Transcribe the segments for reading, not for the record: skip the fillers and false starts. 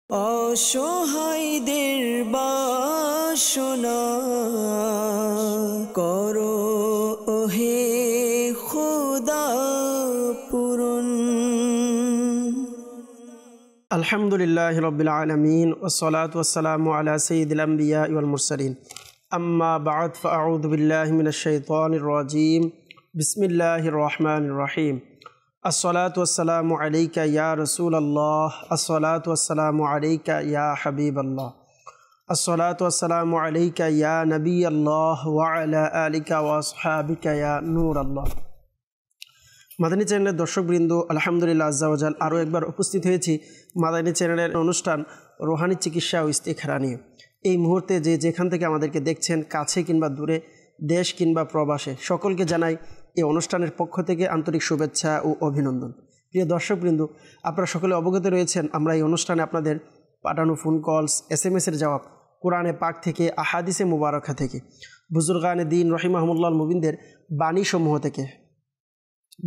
অসহায়দের বাসনা করো ওহে খোদা পূরণ। আলহামদুলিল্লাহ রাব্বিল আলামিন ওয়াসসালাতু ওয়াসসালামু আলা সাইয়্যিদিল আমবিয়া ওয়াল মুরসালিন আম্মা বা'দ ফাআউযু বিল্লাহি মিনাশ শাইতানির রাজীম বিসমিল্লাহির রহমানির রহিম আসসালাতু ওয়াসসালামু আলাইকা ইয়া রাসূলাল্লাহ আসসালাতু ওয়াসসালামু আলাইকা ইয়া হাবিবাল্লাহ আসসালাতু ওয়াসসালামু আলাইকা ইয়া নবিয়াল্লাহ ওয়া আলা আলিকা ওয়া আসহাবিকা ইয়া নূরাল্লাহ। মাদানী চ্যানেলের দর্শকবৃন্দ, আলহামদুলিল্লাহ আজ্জা ওয়া জাল আরও একবার উপস্থিত হয়েছি মাদানী চ্যানেলের অনুষ্ঠান রুহানি চিকিৎসা ও ইস্তিখারা নিয়ে। এই মুহূর্তে যে যেখান থেকে আমাদেরকে দেখছেন, কাছে কিংবা দূরে, দেশ কিংবা প্রবাসে, সকলকে জানাই এই অনুষ্ঠানের পক্ষ থেকে আন্তরিক শুভেচ্ছা ও অভিনন্দন। প্রিয় দর্শকবৃন্দ, আপনারা সকলে অবগত রয়েছেন আমরা এই অনুষ্ঠানে আপনাদের পাঠানো ফোন কলস, SMS-এর জবাব কোরআনে পাক থেকে, আহাদিসে মুবারকা থেকে, বুজুর্গানে দ্বীন রহিমাহুমুল্লাহ মুবিনদের বাণীসমূহ থেকে,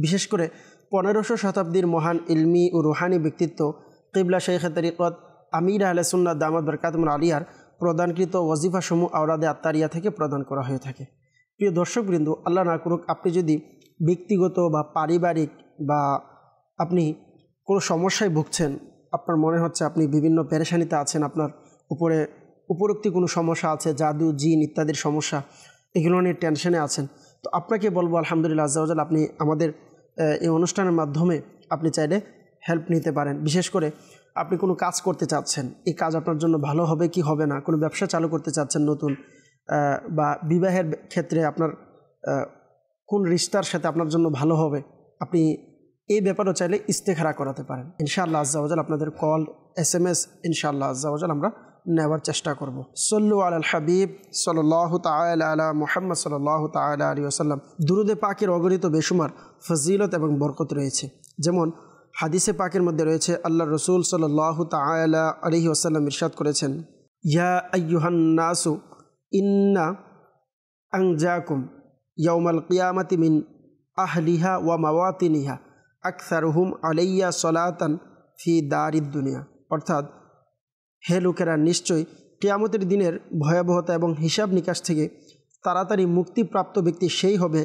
বিশেষ করে 1500 শতাব্দীর মহান ইলমি ও রুহানি ব্যক্তিত্ব কিবলা শাইখে তরিকত আমির আহলে সুন্নাত দামাত বরকাতুহুল আলিয়ার প্রদানকৃত ওয়াজিফাসমূহ আওরাদে আত্তারিয়া থেকে প্রদান করা হয়ে থাকে। প্রিয় দর্শকবৃন্দ, আল্লাহ না করুক আপনি যদি ব্যক্তিগত বা পারিবারিক বা আপনি কোনো সমস্যায় ভুগছেন, আপনার মনে হচ্ছে আপনি বিভিন্ন পেরেশানিতে আছেন, আপনার উপরোক্তি কোনো সমস্যা আছে, জাদু জিন ইত্যাদির সমস্যা, এগুলো নিয়ে টেনশনে আছেন, তো আপনাকে বলবো আলহামদুলিল্লাহ আজ্জা ওয়া জাল আপনি আমাদের এই অনুষ্ঠানের মাধ্যমে আপনি চাইলে হেল্প নিতে পারেন। বিশেষ করে আপনি কোনো কাজ করতে চাচ্ছেন, এই কাজ আপনার জন্য ভালো হবে কি হবে না, কোনো ব্যবসা চালু করতে চাচ্ছেন নতুন, বা বিবাহের ক্ষেত্রে আপনার কোন রিশতার সাথে আপনার জন্য ভালো হবে, আপনি এই ব্যাপারেও চাইলে ইস্তেখারা করাতে পারেন। ইনশাআল্লাহ আজ্জা ওয়া জাল আপনাদের কল, SMS ইনশাআল্লাহ আজ্জা ওয়া জাল আমরা নেওয়ার চেষ্টা করব। সল্লু আলাল হাবিব সাল্লাল্লাহু তাআলা আলা মুহাম্মদ সাল্লাল্লাহু তাআলা আলাইহি ওয়াসাল্লাম। দুরুদে পাকের অগণিত বেশুমার ফজিলত এবং বরকত রয়েছে। যেমন হাদিসে পাকের মধ্যে রয়েছে, আল্লাহ রসুল সাল্লাল্লাহু তাআলা আলাইহি ওয়াসাল্লাম ইরশাদ করেছেন, ইয়া আইয়ুহান নাসু ইন্না আনজাকুম ইয়াউমাল কিয়ামাতি মিন আহলিহা ওয়া মাওয়াতিনিহা আকসারুহুম আলাইয়া সালাতান ফি দারিদ দুনিয়া। অর্থাৎ, হে লোকেরা, নিশ্চয়ই কিয়ামতের দিনের ভয়াবহতা এবং হিসাব নিকাশ থেকে তাড়াতাড়ি মুক্তিপ্রাপ্ত ব্যক্তি সেই হবে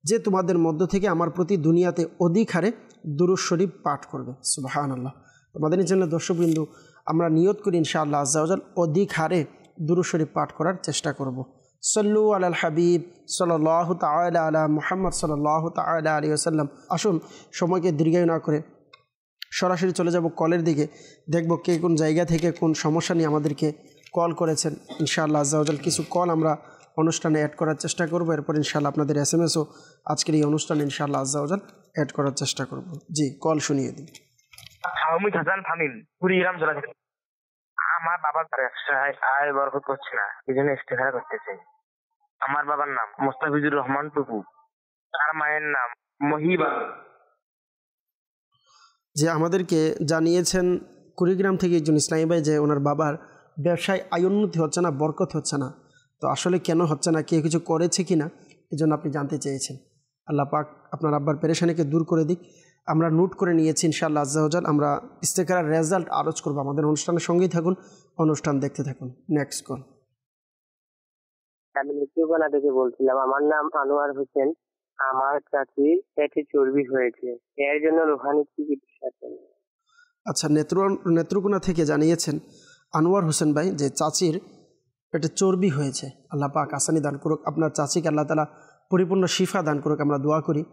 যে তোমাদের মধ্য থেকে আমার প্রতি দুনিয়াতে অধিক হারে দুরূদ শরীফ পাঠ করবে। সুবহানাল্লাহ। মাদানী চ্যানেলের দর্শকবৃন্দ, আমরা নিয়ত করি ইনশাআল্লাহ আজ্জা ওয়া জাল অধিক হারে দুরূদ শরীফ পাঠ করার চেষ্টা করব। সল্লু আলাল হাবিব সাল্লাল্লাহু তাআলা আলা মুহাম্মদ সাল্লাল্লাহু তাআলা আলাইহি ওয়াসাল্লাম। আসুন সময়কে দীর্ঘায়ু না করে সরাসরি চলে যাব কলের দিকে, দেখব কে কোন জায়গা থেকে কোন সমস্যা নিয়ে আমাদেরকে কল করেছেন। ইনশাআল্লাহ আজ্জা ওয়া জাল কিছু কল আমরা অনুষ্ঠানে অ্যাড করার চেষ্টা করব, এরপর ইনশাআল্লাহ আপনাদের SMS-ও আজকের এই অনুষ্ঠানে ইনশাআল্লাহ আজ্জা ওয়া জাল অ্যাড করার চেষ্টা করব। জি, কল শুনিয়ে দিন। আমি হাসান ফামিল, কুড়িগ্রাম জেলা থেকে। আমার বাবার ব্যবসায় আয় বরকত করছে না, এই জন্য ইস্তেখারা করতে চাই। আমার বাবার নাম মোস্তাফিজুর রহমান টুকু, তার মায়ের নাম মহিবা। যে আমাদেরকে জানিয়েছেন কুড়িগ্রাম থেকে একজন ইসলামী ভাই যে ওনার বাবার ব্যবসায় আয় উন্নতি হচ্ছে না, বরকত হচ্ছে না। তো আসলে কেন হচ্ছে না, কেউ কিছু করেছে কি না, এই জন্য আপনি জানতে চেয়েছেন। আল্লাহ পাক আপনার আব্বার পেরেশানিকে দূর করে দিক। আমরা নোট করে নিয়েছি ইনশাআল্লাহ আজ্জা ওয়া জাল আমরা ইস্তেখারার রেজাল্ট আরজ করবো। আমাদের অনুষ্ঠানের সঙ্গেই থাকুন, অনুষ্ঠান দেখতে থাকুন। Next call. আমি নেত্রকোনা থেকে বলছিলাম। আমার নাম আনোয়ার হোসেন। আমার চাচির পেটে চর্বি হয়েছে, এর জন্য রুহানি চিকিৎসা চাই। আচ্ছা, নেত্রকোনা থেকে জানিয়েছেন আনোয়ার হোসেন ভাই যে চাচির পেটে চর্বি হয়েছে। আল্লাহ পাক আসানি দান করুক, আপনার চাচিকে আল্লাহ তাআলা পরিপূর্ণ শিফা দান করুক, আমরা দোয়া করি।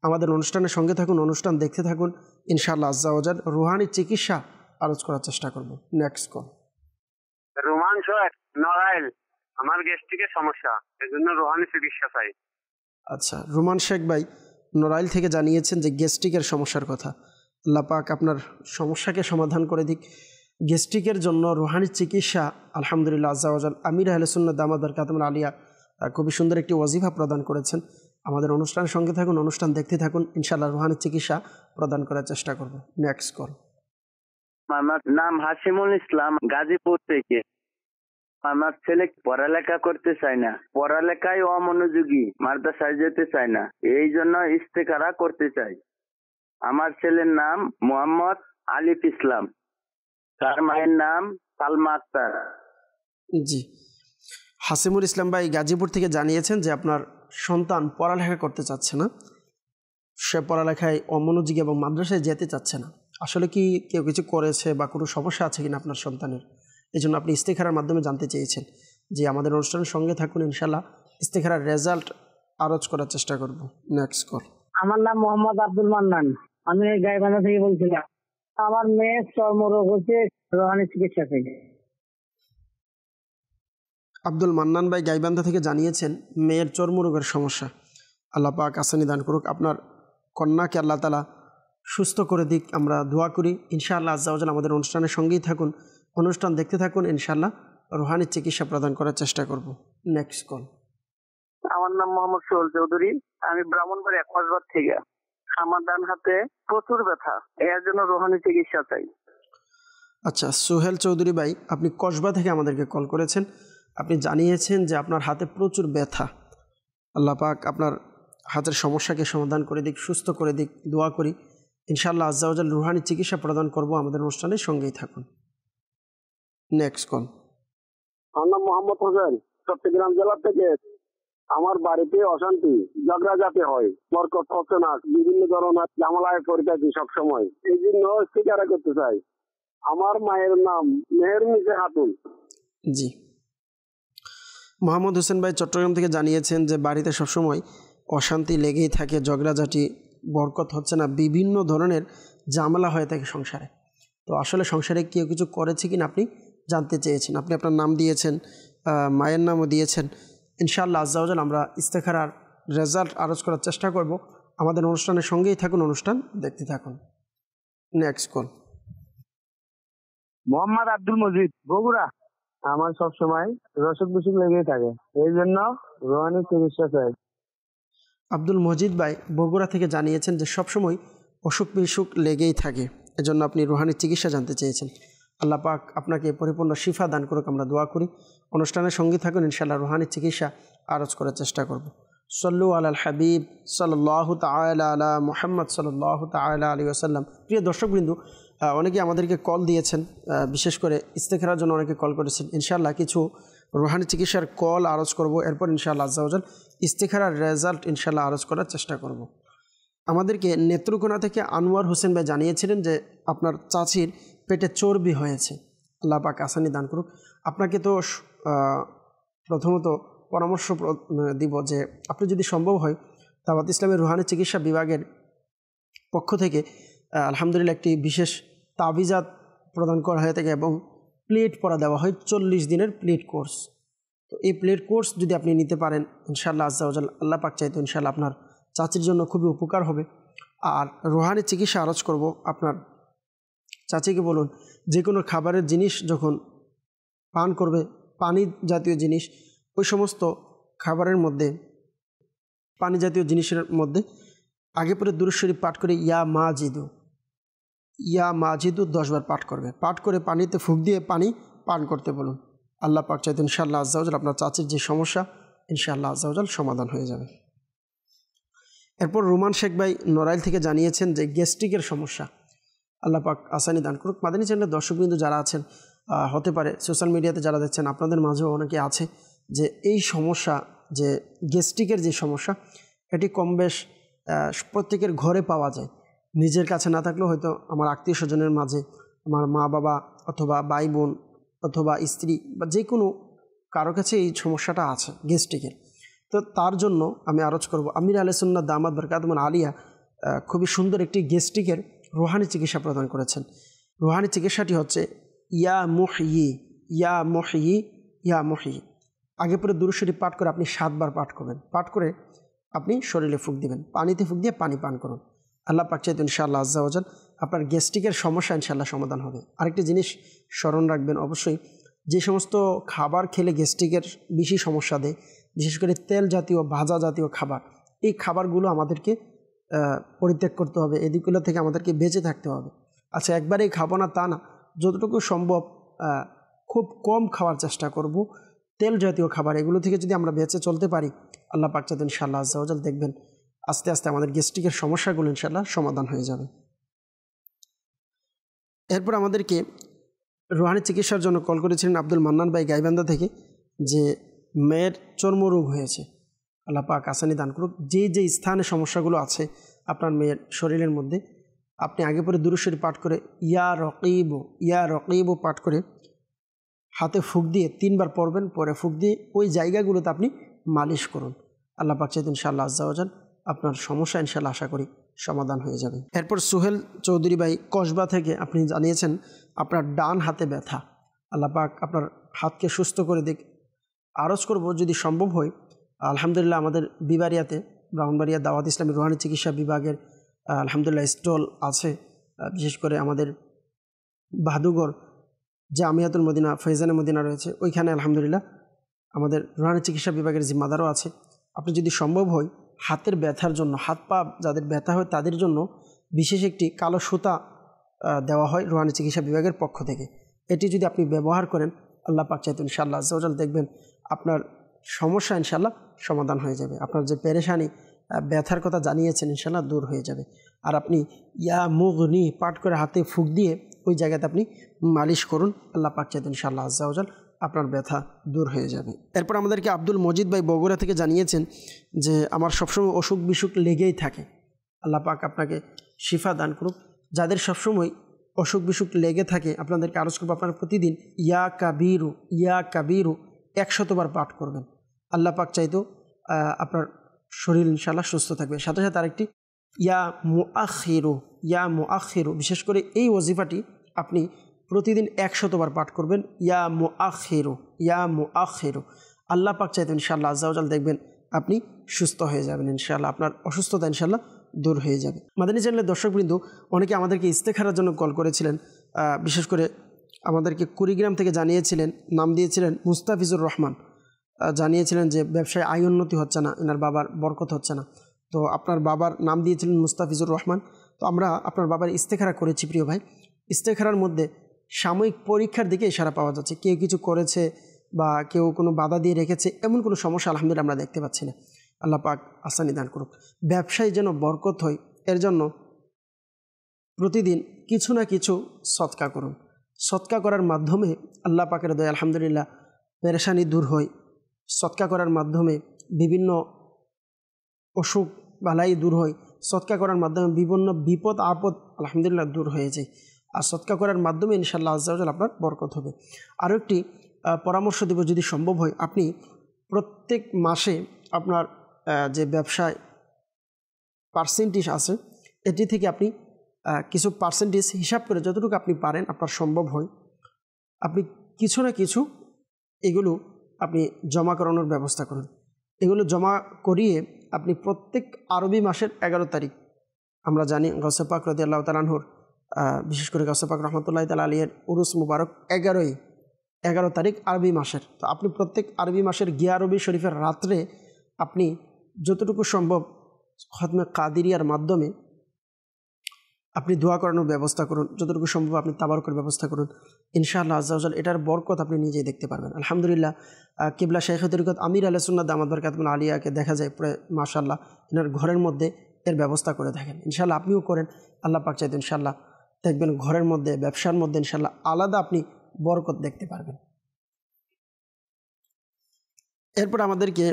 আমাদের অনুষ্ঠানের সঙ্গে থাকুন, অনুষ্ঠান দেখতে থাকুন। ইনশাআল্লাহ আজ্জা ওয়া জাল রুহানি চিকিৎসা আলোচ করার চেষ্টা করব। Next call. Roman Sheikh, Narail. আমার গ্যাস্ট্রিকের সমস্যা, এজন্য রুহানি চিকিৎসা চাই। আচ্ছা, রোমান শেখ ভাই নড়াইল থেকে জানিয়েছেন যে গ্যাস্ট্রিকের সমস্যার কথা। আল্লাহ পাক আপনার সমস্যাকে সমাধান করে দিক। গ্যাস্ট্রিকের জন্য রুহানি চিকিৎসা আলহামদুলিল্লাহ আজ্জা ওয়া জাল আমির আহলে সুন্নাত দামাত বরকাতুহুল আলিয়া খুবই সুন্দর একটি ওয়াজিফা প্রদান করেছেন। আমাদের অনুষ্ঠানের সঙ্গে থাকুন, অনুষ্ঠান দেখতে থাকুন। ইনশাআল্লাহ রুহানি চিকিৎসা প্রদান করার চেষ্টা করব। Next call. আমার নাম হাসিমুল ইসলাম, গাজীপুর থেকে। আমার ছেলে পড়ালেখা করতে চায় না, পড়ালেখায় অমনোযোগী, মাদ্রাসায় যেতে চায় না, এই জন্য ইস্তেখারা করতে চাই। আমার ছেলের নাম মোহাম্মদ আলিফ ইসলাম। তার মায়ের নাম সালমা আক্তার। জি, হাসিমুল ইসলাম ভাই গাজীপুর থেকে জানিয়েছেন যে আপনার সন্তান পড়ালেখা করতে চাচ্ছে না, সে পড়ালেখায় অমনোযোগী এবং মাদ্রাসায় যেতে চাচ্ছে না। আসলে কি কেউ কিছু করেছে বা কোনো সমস্যা আছে কিনা আপনার সন্তানের? এই জন্য আপনি ইস্তেখারার মাধ্যমে জানতে চেয়েছেন। যে আমাদের অনুষ্ঠানের সঙ্গে থাকুন, ইনশাল্লাহ ইস্তেখারার রেজাল্ট আরজ করার চেষ্টা করব। Next call. আমার নাম মোহাম্মদ আব্দুল মান্নান, আমি গাইবান্ধা থেকে বলছিলাম। আমার মেয়ে চর্মরোগ হচ্ছে, রোহানি চিকিৎসা থেকে। আব্দুল মান্নান ভাই গাইবান্ধা থেকে জানিয়েছেন মেয়ের চর্মরোগের সমস্যা। আল্লাহ পাক আসানি দান করুক, আপনার কন্যাকে আল্লাহ তাআলা সুস্থ করে দিক, আমরা দোয়া করি। ইনশাআল্লাহ আজ্জা ওয়া জাল আমাদের অনুষ্ঠানের সঙ্গেই থাকুন, অনুষ্ঠান দেখতে থাকুন, ইনশাআল্লাহ রুহানি চিকিৎসা প্রদান করার চেষ্টা করব। Next call. আমার নাম মোহাম্মদ সোহেল চৌধুরী, আমি ব্রাহ্মণবাড়িয়া কসবার থেকে। আমার ডান হাতে প্রচুর ব্যথা, এর জন্য রোহানি চিকিৎসা চাই। আচ্ছা, সোহেল চৌধুরী ভাই, আপনি কসবা থেকে আমাদেরকে কল করেছেন। আপনি জানিয়েছেন যে আপনার হাতে প্রচুর ব্যথা। আল্লাহ পাক আপনার হাতের সমস্যাকে সমাধান করে দিক, সুস্থ করে দিক, দোয়া করি। ইনশাআল্লাহ আজ্জা ওয়া জাল রুহানি চিকিৎসা প্রদান করব, আমাদের অনুষ্ঠানের সঙ্গেই থাকুন। Next call. আমার নাম মোহাম্মদ হোসেন, চট্টগ্রাম জেলা থেকে। আমার বাড়িতে অশান্তি, ঝগড়া যাতে হয়, বরকত হচ্ছে না, বিভিন্ন ধরনের ঝামেলায় পড়ে থাকি সবসময়। এই জন্য স্বীকার করতে চাই। আমার মায়ের নাম মেহেরুন্নিসা খাতুন। জি, মোহাম্মদ হোসেন ভাই চট্টগ্রাম থেকে জানিয়েছেন যে বাড়িতে সবসময় অশান্তি লেগেই থাকে, ঝগড়াঝাটি, বরকত হচ্ছে না, বিভিন্ন ধরনের ঝামেলা হয়ে থাকে সংসারে। তো আসলে সংসারে কেউ কিছু করেছে কিনা আপনি জানতে চেয়েছেন। আপনি আপনার নাম দিয়েছেন, মায়ের নামও দিয়েছেন। ইনশাআল্লাহ আজ্জা ওয়া জাল আমরা ইস্তেখারার রেজাল্ট আরজ করার চেষ্টা করব। আমাদের অনুষ্ঠানের সঙ্গেই থাকুন, অনুষ্ঠান দেখতে থাকুন। Next call. মোহাম্মদ আব্দুল মজিদ, বগুড়া। আমার সবসময় রসুক বিসুক লেগেই থাকে, এই জন্য রোহানি চিকিৎসা চাই। আব্দুল মজিদ ভাই বগুড়া থেকে জানিয়েছেন যে সবসময় অসুখ বিসুখ লেগেই থাকে, এজন্য আপনি রুহানি চিকিৎসা জানতে চেয়েছেন। আল্লাহ পাক আপনাকে পরিপূর্ণ শিফা দান করুক, আমরা দোয়া করি। অনুষ্ঠানের সঙ্গে থাকুন, ইনশাআল্লাহ রুহানি চিকিৎসা আরজ করার চেষ্টা করব। সল্লু আলাল হাবিব সাল্লাল্লাহু তাআলা আলা মুহাম্মদ সাল্লাল্লাহু তাআলা আলাইহি ওয়াসাল্লাম। প্রিয় দর্শকবৃন্দ, অনেকে আমাদেরকে কল দিয়েছেন, বিশেষ করে ইস্তেখারার জন্য অনেকে কল করেছেন। ইনশাআল্লাহ কিছু রুহানি চিকিৎসার কল আরজ করব, এরপর ইনশাআল্লাহ আজ্জা ওয়া জাল ইস্তেখারার রেজাল্ট ইনশাআল্লাহ আরজ করার চেষ্টা করব। আমাদেরকে নেত্রকোনা থেকে আনোয়ার হোসেন ভাই জানিয়েছিলেন যে আপনার চাচির পেটে চর্বি হয়েছে। আল্লাহ পাক আসানি দান করুক। আপনাকে তো প্রথমত পরামর্শ দিব যে আপনি যদি সম্ভব হয় দাওয়াত ইসলামের রুহানি চিকিৎসা বিভাগের পক্ষ থেকে আলহামদুলিল্লাহ একটি বিশেষ তাবিজাত প্রদান করা হয়ে থাকে এবং প্লেট পরা দেওয়া হয়, 40 দিনের প্লেট কোর্স। তো এই প্লেট কোর্স যদি আপনি নিতে পারেন, ইনশাআল্লাহ আজ্জা ওয়া জাল আল্লাহ পাক চাইতো ইনশাআল্লাহ আপনার চাচির জন্য খুবই উপকার হবে। আর রুহানি চিকিৎসা আরজ করব, আপনার চাচিকে বলুন যে কোনো খাবারের জিনিস যখন পান করবে, পানি জাতীয় জিনিস, ওই সমস্ত খাবারের মধ্যে, পানি জাতীয় জিনিসের মধ্যে আগে পরে দুরূদ শরীফ পাঠ করে ইয়া মাজিদু 10 বার পাঠ করবে। পাঠ করে পানিতে ফুঁক দিয়ে পানি পান করতে বলুন। আল্লাহ পাক চাইতে ইনশাআল্লাহ আজ্জা ওয়া জাল আপনার চাচির যে সমস্যা, ইনশাআল্লাহ আজ্জা ওয়া জাল সমাধান হয়ে যাবে। এরপর রোমান শেখ ভাই নড়াইল থেকে জানিয়েছেন যে গ্যাস্ট্রিকের সমস্যা। আল্লাহ পাক আসানি দান করুক। মাদানী চ্যানেলের দর্শকবৃন্দ যারা আছেন, হতে পারে সোশ্যাল মিডিয়াতে যারা দেখছেন আপনাদের মাঝেও অনেকে আছে যে এই সমস্যা, যে গ্যাস্ট্রিকের যে সমস্যা, এটি কম বেশ প্রত্যেকের ঘরে পাওয়া যায়। নিজের কাছে না থাকলেও হয়তো আমার আত্মীয় স্বজনের মাঝে, আমার মা বাবা অথবা ভাই বোন অথবা স্ত্রী বা যে কোনো কারো কাছে এই সমস্যাটা আছে গ্যাস্ট্রিকের। তো তার জন্য আমি আরজ করব, আমির আহলে সুন্নাত দামাত বরকাতুহুল আলিয়া খুবই সুন্দর একটি গ্যাস্ট্রিকের রুহানি চিকিৎসা প্রদান করেছেন। রুহানি চিকিৎসাটি হচ্ছে ইয়া মুহয়ি। আগে পরে দুরূদ শরীফ পাঠ করে আপনি 7 বার পাঠ করবেন। পাঠ করে আপনি শরীরে ফুঁক দিবেন, পানিতে ফুঁক দিয়ে পানি পান করুন। আল্লাহ পাক চাইতো ইনশাআল্লাহ আজ্জা ওয়া জাল আপনার গ্যাস্ট্রিকের সমস্যা ইনশাআল্লাহ সমাধান হবে। আরেকটি জিনিস স্মরণ রাখবেন, অবশ্যই যে সমস্ত খাবার খেলে গ্যাস্ট্রিকের বেশি সমস্যা দেয়, বিশেষ করে তেল জাতীয়, ভাজা জাতীয় খাবার, এই খাবারগুলো আমাদেরকে পরিত্যাগ করতে হবে, এদিকগুলো থেকে আমাদেরকে বেঁচে থাকতে হবে। আচ্ছা, একবারেই খাবো না তা না, যতটুকু সম্ভব খুব কম খাওয়ার চেষ্টা করব। তেল জাতীয় খাবার এগুলো থেকে যদি আমরা বেঁচে চলতে পারি, আল্লাহ পাক চাইতেন ইনশাআল্লাহ আজ্জা ওয়া জাল দেখবেন আস্তে আস্তে আমাদের গ্যাস্ট্রিকের সমস্যাগুলো ইনশাআল্লাহ সমাধান হয়ে যাবে। এরপর আমাদেরকে রুহানি চিকিৎসার জন্য কল করেছিলেন আব্দুল মান্নান ভাই গাইবান্ধা থেকে, যে মেয়ের চর্মরোগ হয়েছে। আল্লাহ পাক আসানি দান করুক। যে স্থানে সমস্যাগুলো আছে আপনার মেয়ের শরীরের মধ্যে, আপনি আগে পরে দুরূদ শরীফ পাঠ করে ইয়া রকিবু পাঠ করে হাতে ফুঁক দিয়ে 3 বার পড়বেন, পরে ফুঁক দিয়ে ওই জায়গাগুলোতে আপনি মালিশ করুন। আল্লাহ পাক চাইতে ইনশাআল্লাহ আজ্জা ওয়াজাল আপনার সমস্যা ইনশাআল্লাহ আশা করি সমাধান হয়ে যাবে। এরপর সোহেল চৌধুরী ভাই কসবা থেকে আপনি জানিয়েছেন আপনার ডান হাতে ব্যথা। আল্লাহ পাক আপনার হাতকে সুস্থ করে দিক। আরজ করব যদি সম্ভব হয়, আলহামদুলিল্লাহ আমাদের বিবারিয়াতে ব্রাহ্মণবাড়িয়া দাওয়াত ইসলামী রুহানি চিকিৎসা বিভাগের আলহামদুলিল্লাহ স্টল আছে। বিশেষ করে আমাদের বাহাদুরগড় জামিয়াতুল মদিনা ফৈজানে মদিনা রয়েছে, ওইখানে আলহামদুলিল্লাহ আমাদের রুহানি চিকিৎসা বিভাগের জিম্মাদারও আছে। আপনি যদি সম্ভব হয় হাতের ব্যথার জন্য, হাত পা যাদের ব্যথা হয় তাদের জন্য বিশেষ একটি কালো সুতা দেওয়া হয় রুহানি চিকিৎসা বিভাগের পক্ষ থেকে। এটি যদি আপনি ব্যবহার করেন, আল্লাহ পাক চাইতে ইনশাআল্লাহ আজ্জা ওয়াজাল দেখবেন আপনার সমস্যা ইনশাআল্লাহ সমাধান হয়ে যাবে। আপনার যে পেরেশানি ব্যথার কথা জানিয়েছেন ইনশাআল্লাহ দূর হয়ে যাবে। আর আপনি ইয়া মুগনি পাঠ করে হাতে ফুঁক দিয়ে ওই জায়গাতে আপনি মালিশ করুন, আল্লাহ পাক চাইতে ইনশাআল্লাহ আজ্জা ওয়াজাল আপনার ব্যথা দূর হয়ে যাবে। এরপর আমাদেরকে আব্দুল মজিদ ভাই বগুড়া থেকে জানিয়েছেন যে আমার সবসময় অসুখ বিসুখ লেগেই থাকে। আল্লাহ পাক আপনাকে শিফা দান করুক। যাদের সবসময় অসুখ বিসুখ লেগে থাকে আপনাদেরকে আরজ করবো, আপনারা প্রতিদিন ইয়া কাবিরু 100 বার পাঠ করবেন। আল্লাহ পাক চাইতো আপনার শরীর ইনশাআল্লাহ সুস্থ থাকবে। সাথে সাথে আরেকটি ইয়া মুআখিরু, বিশেষ করে এই ওজিফাটি আপনি প্রতিদিন 100 বার পাঠ করবেন। ইয়া মুআখিরু আল্লাহ পাক চাইতো ইনশাআল্লাহ আজ্জা ওয়াজাল দেখবেন আপনি সুস্থ হয়ে যাবেন ইনশাআল্লাহ, আপনার অসুস্থতা ইনশাআল্লাহ দূর হয়ে যাবে। মাদানী চ্যানেলের দর্শকবৃন্দ অনেকে আমাদেরকে ইস্তেখারার জন্য কল করেছিলেন। বিশেষ করে আমাদেরকে কুড়িগ্রাম থেকে জানিয়েছিলেন, নাম দিয়েছিলেন মুস্তাফিজুর রহমান, জানিয়েছিলেন যে ব্যবসায় আয় উন্নতি হচ্ছে না, এনার বাবার বরকত হচ্ছে না। তো আপনার বাবার নাম দিয়েছিলেন মুস্তাফিজুর রহমান। তো আমরা আপনার বাবার ইস্তেখারা করেছি প্রিয় ভাই। ইস্তেখারার মধ্যে সাময়িক পরীক্ষার দিকে ইশারা পাওয়া যাচ্ছে। কেউ কিছু করেছে বা কেউ কোনো বাধা দিয়ে রেখেছে, এমন কোনো সমস্যা আলহামদুলিল্লাহ আমরা দেখতে পাচ্ছি না। আল্লাহ পাক আসানি দান করুক। ব্যবসায় যেন বরকত হয়, এর জন্য প্রতিদিন কিছু না কিছু সদকা করুন। সদকা করার মাধ্যমে আল্লাহ পাকের দয়া আলহামদুলিল্লাহ পেরেশানি দূর হয়। সদকা করার মাধ্যমে বিভিন্ন অসুখ বালাই দূর হয়। সদকা করার মাধ্যমে বিভিন্ন বিপদ আপদ আলহামদুলিল্লাহ দূর হয়ে যায়। আর সদকা করার মাধ্যমে ইনশাআল্লাহ আজ্জা ওয়াজাল আপনার বরকত হবে। আরও একটি পরামর্শ দেব, যদি সম্ভব হয় আপনি প্রত্যেক মাসে আপনার যে ব্যবসায় পার্সেন্টেজ আছে এটি থেকে আপনি কিছু পার্সেন্টেজ হিসাব করে যতটুকু আপনি পারেন, আপনার সম্ভব হয়, আপনি কিছু না কিছু এগুলো আপনি জমা করানোর ব্যবস্থা করুন। এগুলো জমা করিয়ে আপনি প্রত্যেক আরবি মাসের 11 তারিখ, আমরা জানি গাউসে পাক রাদিয়াল্লাহু তাআলা আনহুর বিশেষ করে গাউসে পাক রাহমাতুল্লাহ তাআলা আলাইহির উরুস মুবারক 11 তারিখ আরবি মাসের। তো আপনি প্রত্যেক আরবি মাসের গিয়া রবি শরীফের রাত্রে আপনি যতটুকু সম্ভব খতমে কাদিরিয়ার মাধ্যমে আপনি দোয়া করানোর ব্যবস্থা করুন। যতটুকু সম্ভব আপনি তাবারকের ব্যবস্থা করুন। ইনশাআল্লাহ আজ্জা ওয়াজাল এটার বরকত আপনি নিজেই দেখতে পারবেন। আলহামদুলিল্লাহ কিবলা শাইখে তরিকত আমির আলাইহিস সুন্নাহ দামাত বরকাতুল আলিয়াকে দেখা যায় প্রায় মাশাআল্লাহ এনার ঘরের মধ্যে এর ব্যবস্থা করে থাকেন। ইনশাআল্লাহ আপনিও করেন। আল্লাহ পাক চাইতে ইনশাআল্লাহ দেখবেন ঘরের মধ্যে, ব্যবসার মধ্যে ইনশাআল্লাহ আলাদা আপনি বরকত দেখতে পারবেন। এরপর আমাদেরকে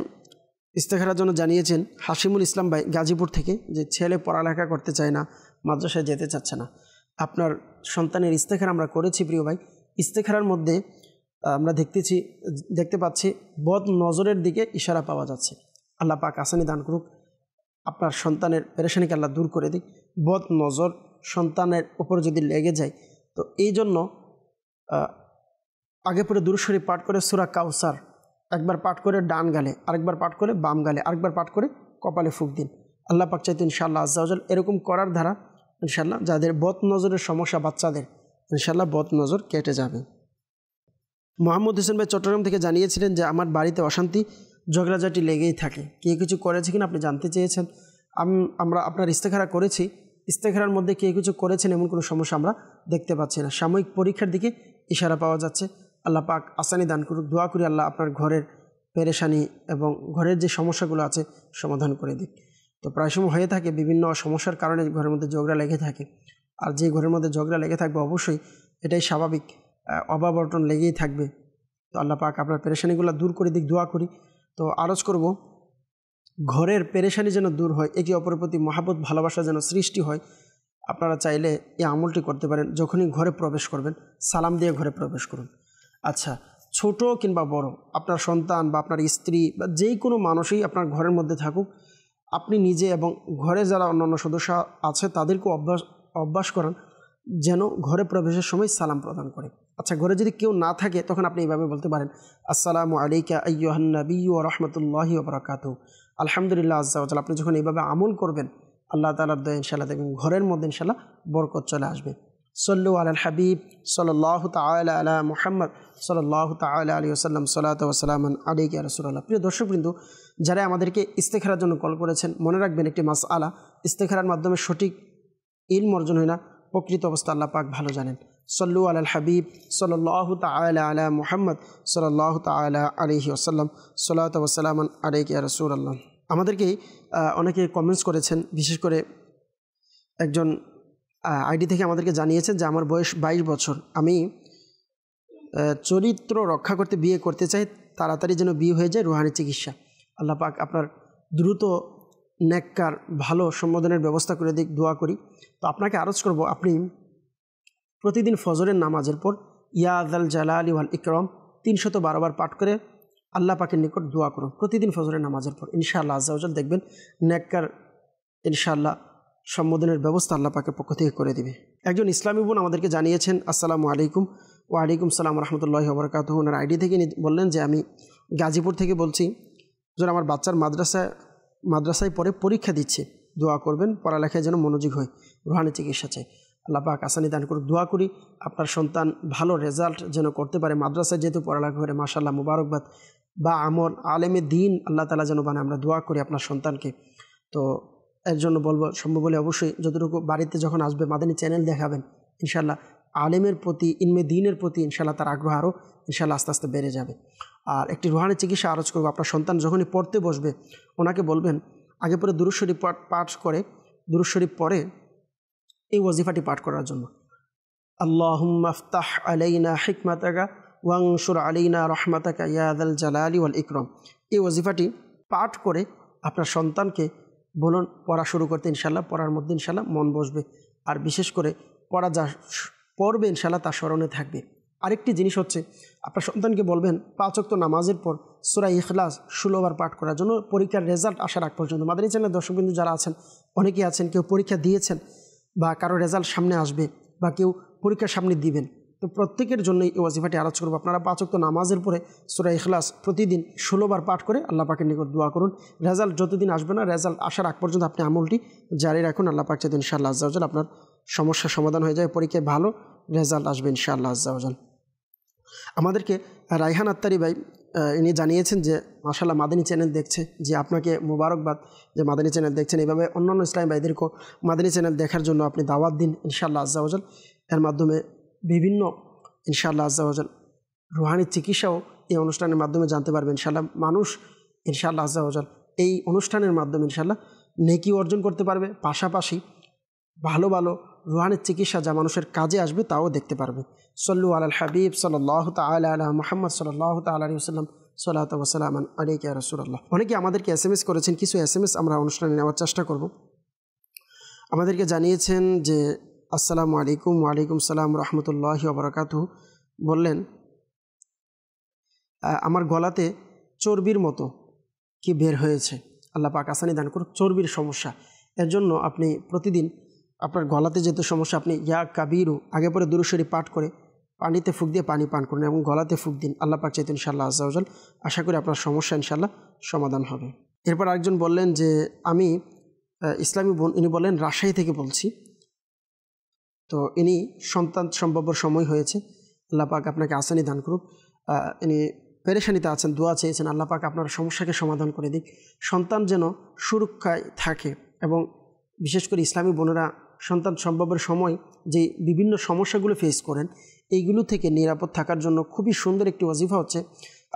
ইস্তেখারার জন্য জানিয়েছেন হাশিমুল ইসলাম ভাই গাজীপুর থেকে, যে ছেলে পড়ালেখা করতে চায় না, মাদ্রাসায় যেতে চাচ্ছে না। আপনার সন্তানের ইস্তেখারা আমরা করেছি প্রিয় ভাই। ইস্তেখারার মধ্যে আমরা দেখতে পাচ্ছি বদ নজরের দিকে ইশারা পাওয়া যাচ্ছে। আল্লাহ পাক আসানি দান করুক, আপনার সন্তানের পেরেশানিকে আল্লাহ দূর করে দিক। বদ নজর সন্তানের উপর যদি লেগে যায়, তো এই জন্য আগে পরে দুরূদ শরীফ পাঠ করে সূরা কাউসার একবার পাঠ করে ডান গালে, আরেকবার পাঠ করে বাম গালে, আরেকবার পাঠ করে কপালে ফুঁক দিন। আল্লাহ পাক চাইতে ইনশাআল্লাহ আজ্জা ওয়াজাল এরকম করার দ্বারা ইনশাআল্লাহ যাদের বদ নজরের সমস্যা বাচ্চাদের ইনশাআল্লাহ বদ নজর কেটে যাবে। মোহাম্মদ হোসেন ভাই চট্টগ্রাম থেকে জানিয়েছিলেন যে আমার বাড়িতে অশান্তি ঝগড়াঝাটি লেগেই থাকে, কে কিছু করেছে কিনা আপনি জানতে চেয়েছেন। আমরা আপনার ইস্তেখারা করেছি, ইস্তেখারার মধ্যে কে কিছু করেছেন এমন কোনো সমস্যা আমরা দেখতে পাচ্ছি না। সাময়িক পরীক্ষার দিকে ইশারা পাওয়া যাচ্ছে। আল্লাহ পাক আসানি দান করুক। দোয়া করি আল্লাহ আপনার ঘরের পেরেশানি এবং ঘরের যে সমস্যাগুলো আছে সমাধান করে দিক। তো প্রায় সময় হয়ে থাকে বিভিন্ন সমস্যার কারণে ঘরের মধ্যে ঝগড়া লেগে থাকে। আর যে ঘরের মধ্যে ঝগড়া লেগে থাকবে অবশ্যই এটাই স্বাভাবিক, অভাব অনটন লেগেই থাকবে। তো আল্লাহ পাক আপনার পেরেশানিগুলো দূর করে দিক, দোয়া করি। তো আরজ করব ঘরের পেরেশানি যেন দূর হয়, একে অপরের প্রতি মহাব্বত ভালোবাসা যেন সৃষ্টি হয়। আপনারা চাইলে এই আমলটি করতে পারেন। যখনই ঘরে প্রবেশ করবেন সালাম দিয়ে ঘরে প্রবেশ করুন। আচ্ছা, ছোট কিংবা বড়, আপনার সন্তান বা আপনার স্ত্রী বা যেই কোনো মানুষই আপনার ঘরের মধ্যে থাকুক, আপনি নিজে এবং ঘরে যারা অন্যান্য সদস্য আছে তাদেরকেও অভ্যাস করান যেন ঘরে প্রবেশের সময় সালাম প্রদান করে। আচ্ছা, ঘরে যদি কেউ না থাকে তখন আপনি এইভাবে বলতে পারেন, আসসালামু আলাইকা আইয়ুহান নাবী ওয়া রাহমাতুল্লাহি ওয়া বারাকাতুহু। আলহামদুলিল্লাহ আজ্জা ওয়া জাল্লা। আপনি যখন এইভাবে আমল করবেন আল্লাহ তাআলার দয়া ইনশাআল্লাহ দেখবেন ঘরের মধ্যে ইনশাআল্লাহ বরকত চলে আসবে। সল্লু আলাল হাবিব সাল্লাল্লাহু তাআলা আলা মুহাম্মদ সাল্লাল্লাহু তাআলা আলাইহি ওয়াসাল্লাম, সালাতু ওয়া সালামান আলাইকা ইয়া রাসূলুল্লাহ। প্রিয় দর্শকবৃন্দ, যারা আমাদেরকে ইস্তেখারার জন্য কল করেছেন, মনে রাখবেন একটি মাসআলা, ইস্তেখারার মাধ্যমে সঠিক ইলম অর্জন হয় না, প্রকৃত অবস্থা আল্লাহ পাক ভালো জানেন। সল্লু আলাল হাবিব সাল্লাল্লাহু তাআলা আলা মুহাম্মদ সাল্লাল্লাহু তাআলা আলাইহি ওয়াসাল্লাম, সালাতু ওয়া সালামান আলাইকা ইয়া রাসূলুল্লাহ। আমাদেরকে অনেকে কমেন্টস করেছেন, বিশেষ করে একজন আইডি থেকে আমাদেরকে জানিয়েছেন যে আমার বয়স 22 বছর, আমি চরিত্র রক্ষা করতে বিয়ে করতে চাই, তাড়াতাড়ি যেন বিয়ে হয়ে যায়, রুহানি চিকিৎসা। আল্লাহ পাক আপনার দ্রুত নেককার ভালো সম্বোধনের ব্যবস্থা করে দিক, দোয়া করি। তো আপনাকে আরজ করব, আপনি প্রতিদিন ফজরের নামাজের পর ইয়া যাল জালালি ওয়াল ইকরাম 312 বার পাঠ করে আল্লাহ পাকের নিকট দোয়া করুন প্রতিদিন ফজরের নামাজের পর। ইনশাআল্লাহ আজ্জা ওয়া জাল দেখবেন নেককার ইনশাআল্লাহ সম্বোধনের ব্যবস্থা আল্লাহ পাকের পক্ষ থেকে করে দিবে। একজন ইসলামী বোন আমাদেরকে জানিয়েছেন, আসসালামু আলাইকুম। ওয়া আলাইকুম সালাম রাহমাতুল্লাহি ওয়া বারাকাতুহু। ওনার আইডি থেকে বললেন যে আমি গাজীপুর থেকে বলছি, যেন আমার বাচ্চার মাদ্রাসায় পড়ে পরীক্ষা দিচ্ছে, দোয়া করবেন পড়ালেখায় যেন মনোযোগ হয়, রুহানি চিকিৎসা চাই। আল্লাহ পাক আসানি দান করুক, দোয়া করি আপনার সন্তান ভালো রেজাল্ট যেন করতে পারে, মাদ্রাসায় যেহেতু পড়ালেখা করে মাশাআল্লাহ মুবারকবাদ, বা আমল আলেমে দিন আল্লাহ তাআলা যেন বানায়, আমরা দোয়া করি আপনার সন্তানকে। তো এর জন্য বলবো, সম্ভব হলে অবশ্যই যতটুকু বাড়িতে যখন আসবে মাদানী চ্যানেল দেখাবেন, ইনশাআল্লাহ আলেমের প্রতি, ইলমে দিনের প্রতি ইনশাআল্লাহ তার আগ্রহ আরও ইনশাআল্লাহ আস্তে আস্তে বেড়ে যাবে। আর একটি রুহানি চিকিৎসা আরজ করবো, আপনার সন্তান যখনই পড়তে বসবে ওনাকে বলবেন আগে পরে দুরূদ শরীফ পাঠ করে, দুরূদ শরীফ পরে এই ওয়াজিফাটি পাঠ করার জন্য, আল্লাহুম্মা আফতাহ আলাইনা হিকমাতাকা ওয়ানশুর আলাইনা রহমাতাকা ইয়া যাল জালালি ওয়াল ইকরাম। এই ওয়াজিফাটি পাঠ করে আপনার সন্তানকে বলুন পড়া শুরু করতে, ইনশাআল্লাহ পড়ার মধ্যে ইনশাআল্লাহ মন বসবে, আর বিশেষ করে পড়া যা পড়বে ইনশাআল্লাহ তার স্মরণে থাকবে। আরেকটি জিনিস হচ্ছে, আপনার সন্তানকে বলবেন 5 ওয়াক্ত নামাজের পর সূরা ইখলাস 16 বার পাঠ করার জন্য, পরীক্ষার রেজাল্ট আসার আগ পর্যন্ত। মাদানী চ্যানেলের দর্শকবৃন্দ যারা আছেন, অনেকেই আছেন কেউ পরীক্ষা দিয়েছেন বা কারো রেজাল্ট সামনে আসবে বা কেউ পরীক্ষার সামনে দিবেন, তো প্রত্যেকের জন্যই এই ওয়াজিফাটি আলোচ করবো। আপনারা 5 ওয়াক্ত নামাজের পরে সূরা ইখলাস প্রতিদিন 16 বার পাঠ করে আল্লাহ পাকের নিকট দোয়া করুন। রেজাল্ট যতদিন আসবে না, রেজাল্ট আসার আগ পর্যন্ত আপনি আমলটি জারি রাখুন। আল্লাহ পাক চাইতে ইনশাআল্লাহ আজ্জা ওয়া জাল আপনার সমস্যার সমাধান হয়ে যায়, পরীক্ষায় ভালো রেজাল্ট আসবে ইনশাআল্লাহ আজ্জা ওয়া জাল। আমাদেরকে রায়হান আত্তারি ভাই ইনি জানিয়েছেন যে মাশাআল্লাহ মাদানী চ্যানেল দেখছে, যে আপনাকে মোবারকবাদ যে মাদানী চ্যানেল দেখছেন। এইভাবে অন্যান্য ইসলামী ভাইদেরকেও মাদানী চ্যানেল দেখার জন্য আপনি দাওয়াত দিন ইনশাআল্লাহ আজ্জা ওয়া জাল। এর মাধ্যমে বিভিন্ন ইনশাআল্লাহ আজ্জা ওয়া জাল রুহানি চিকিৎসাও এই অনুষ্ঠানের মাধ্যমে জানতে পারবে ইনশাআল্লাহ। মানুষ ইনশাআল্লাহ আজ্জা ওয়া জাল এই অনুষ্ঠানের মাধ্যমে ইনশাআল্লাহ নেকি অর্জন করতে পারবে, পাশাপাশি ভালো ভালো রুহানি চিকিৎসা যা মানুষের কাজে আসবে তাও দেখতে পারবে। সল্লু আলাল হাবিব সাল্লাল্লাহু তাআলা আলা মুহাম্মদ সাল্লাল্লাহু তাআলা আলাইহি ওয়াসাল্লাম, সালাতু ওয়া সালামান আলাইকা ইয়া রাসূলুল্লাহ। অনেকে আমাদেরকে এসএমএস করেছেন, কিছু এসএমএস আমরা অনুষ্ঠানে নেওয়ার চেষ্টা করব। আমাদেরকে জানিয়েছেন যে আসসালামু আলাইকুম। ওয়া আলাইকুম সালাম রাহমাতুল্লাহি ওয়া বারাকাতুহু। বললেন আমার গলাতে চর্বির মতো কি বের হয়েছে, আল্লাহ পাক আসানি দান করুক। চর্বির সমস্যা, এর জন্য আপনি প্রতিদিন আপনার গলাতে যেহেতু সমস্যা, আপনি ইয়া কাবিরু আগে পরে দুরূদ শরীফ পাঠ করে পানিতে ফুঁক দিয়ে পানি পান করুন এবং গলাতে ফুঁক দিন। আল্লাহ পাক চাইতে ইনশাআল্লাহ আজ্জা ওয়া জাল আশা করি আপনার সমস্যা ইনশাআল্লাহ সমাধান হবে। এরপর আরেকজন বললেন যে আমি ইসলামী বোন, ইনি বলেন রাজশাহী থেকে বলছি, তো ইনি সন্তান সম্ভবর সময় হয়েছে, আল্লাহ পাক আপনাকে আসানি দান করুক। ইনি পেরেশানিতে আছেন, দোয়া চেয়েছেন, আল্লাহ পাক আপনার সমস্যাকে সমাধান করে দিক। সন্তান যেন সুরক্ষায় থাকে, এবং বিশেষ করে ইসলামী বোনেরা সন্তান সম্ভবের সময় যে বিভিন্ন সমস্যাগুলো ফেস করেন, এইগুলো থেকে নিরাপদ থাকার জন্য খুবই সুন্দর একটি ওয়াজিফা হচ্ছে,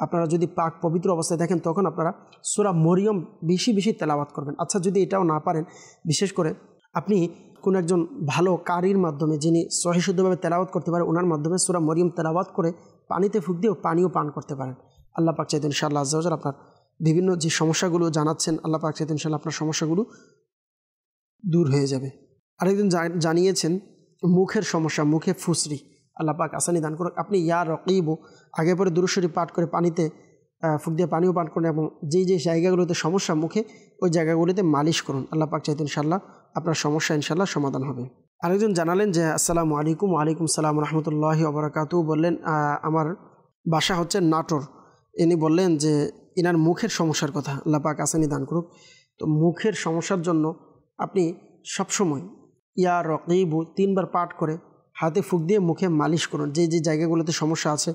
আপনারা যদি পাক পবিত্র অবস্থায় দেখেন তখন আপনারা সূরা মরিয়ম বেশি বেশি তেলাওয়াত করবেন। আচ্ছা, যদি এটাও না পারেন, বিশেষ করে আপনি কোনো একজন ভালো কারির মাধ্যমে, যিনি সহি শুদ্ধভাবে তেলাওয়াত করতে পারে, ওনার মাধ্যমে সূরা মরিয়ম তেলাওয়াত করে পানিতে ফুঁক দিয়েও পানিও পান করতে পারেন। আল্লাহ পাক চাইতেন ইনশাআল্লাহ আজ্জা ওয়া জাল আপনার বিভিন্ন যে সমস্যাগুলো জানাচ্ছেন, আল্লাহ পাক চাইতেন ইনশাআল্লাহ আপনার সমস্যাগুলো দূর হয়ে যাবে। আরেকজন জানিয়েছেন মুখের সমস্যা, মুখে ফুসরি, আল্লাহ পাক আসানি দান করুন। আপনি ইয়া রকিবু আগে পরে দুরূদ শরীফ পাঠ করে পানিতে ফুঁক দিয়ে পানিও পান করুন এবং যেই জায়গাগুলোতে সমস্যা মুখে, ওই জায়গাগুলিতে মালিশ করুন। আল্লাহ পাক চাইতেন ইনশাআল্লাহ আপনার সমস্যা ইনশাআল্লাহ সমাধান হবে। আরেকজন জানালেন যে আসসালামু আলাইকুম। ওয়ালাইকুম সালাম রহমতুল্লাহি ওয়া বারাকাতুহু। বললেন আমার বাসা হচ্ছে নাটোর। ইনি বললেন যে ইনার মুখের সমস্যার কথা, আল্লাহ পাক আসানি দান করুক। তো মুখের সমস্যার জন্য আপনি সবসময় ইয়া রকিবু 3 বার পাঠ করে হাতে ফুঁক দিয়ে মুখে মালিশ করুন, যে জায়গাগুলোতে সমস্যা আছে।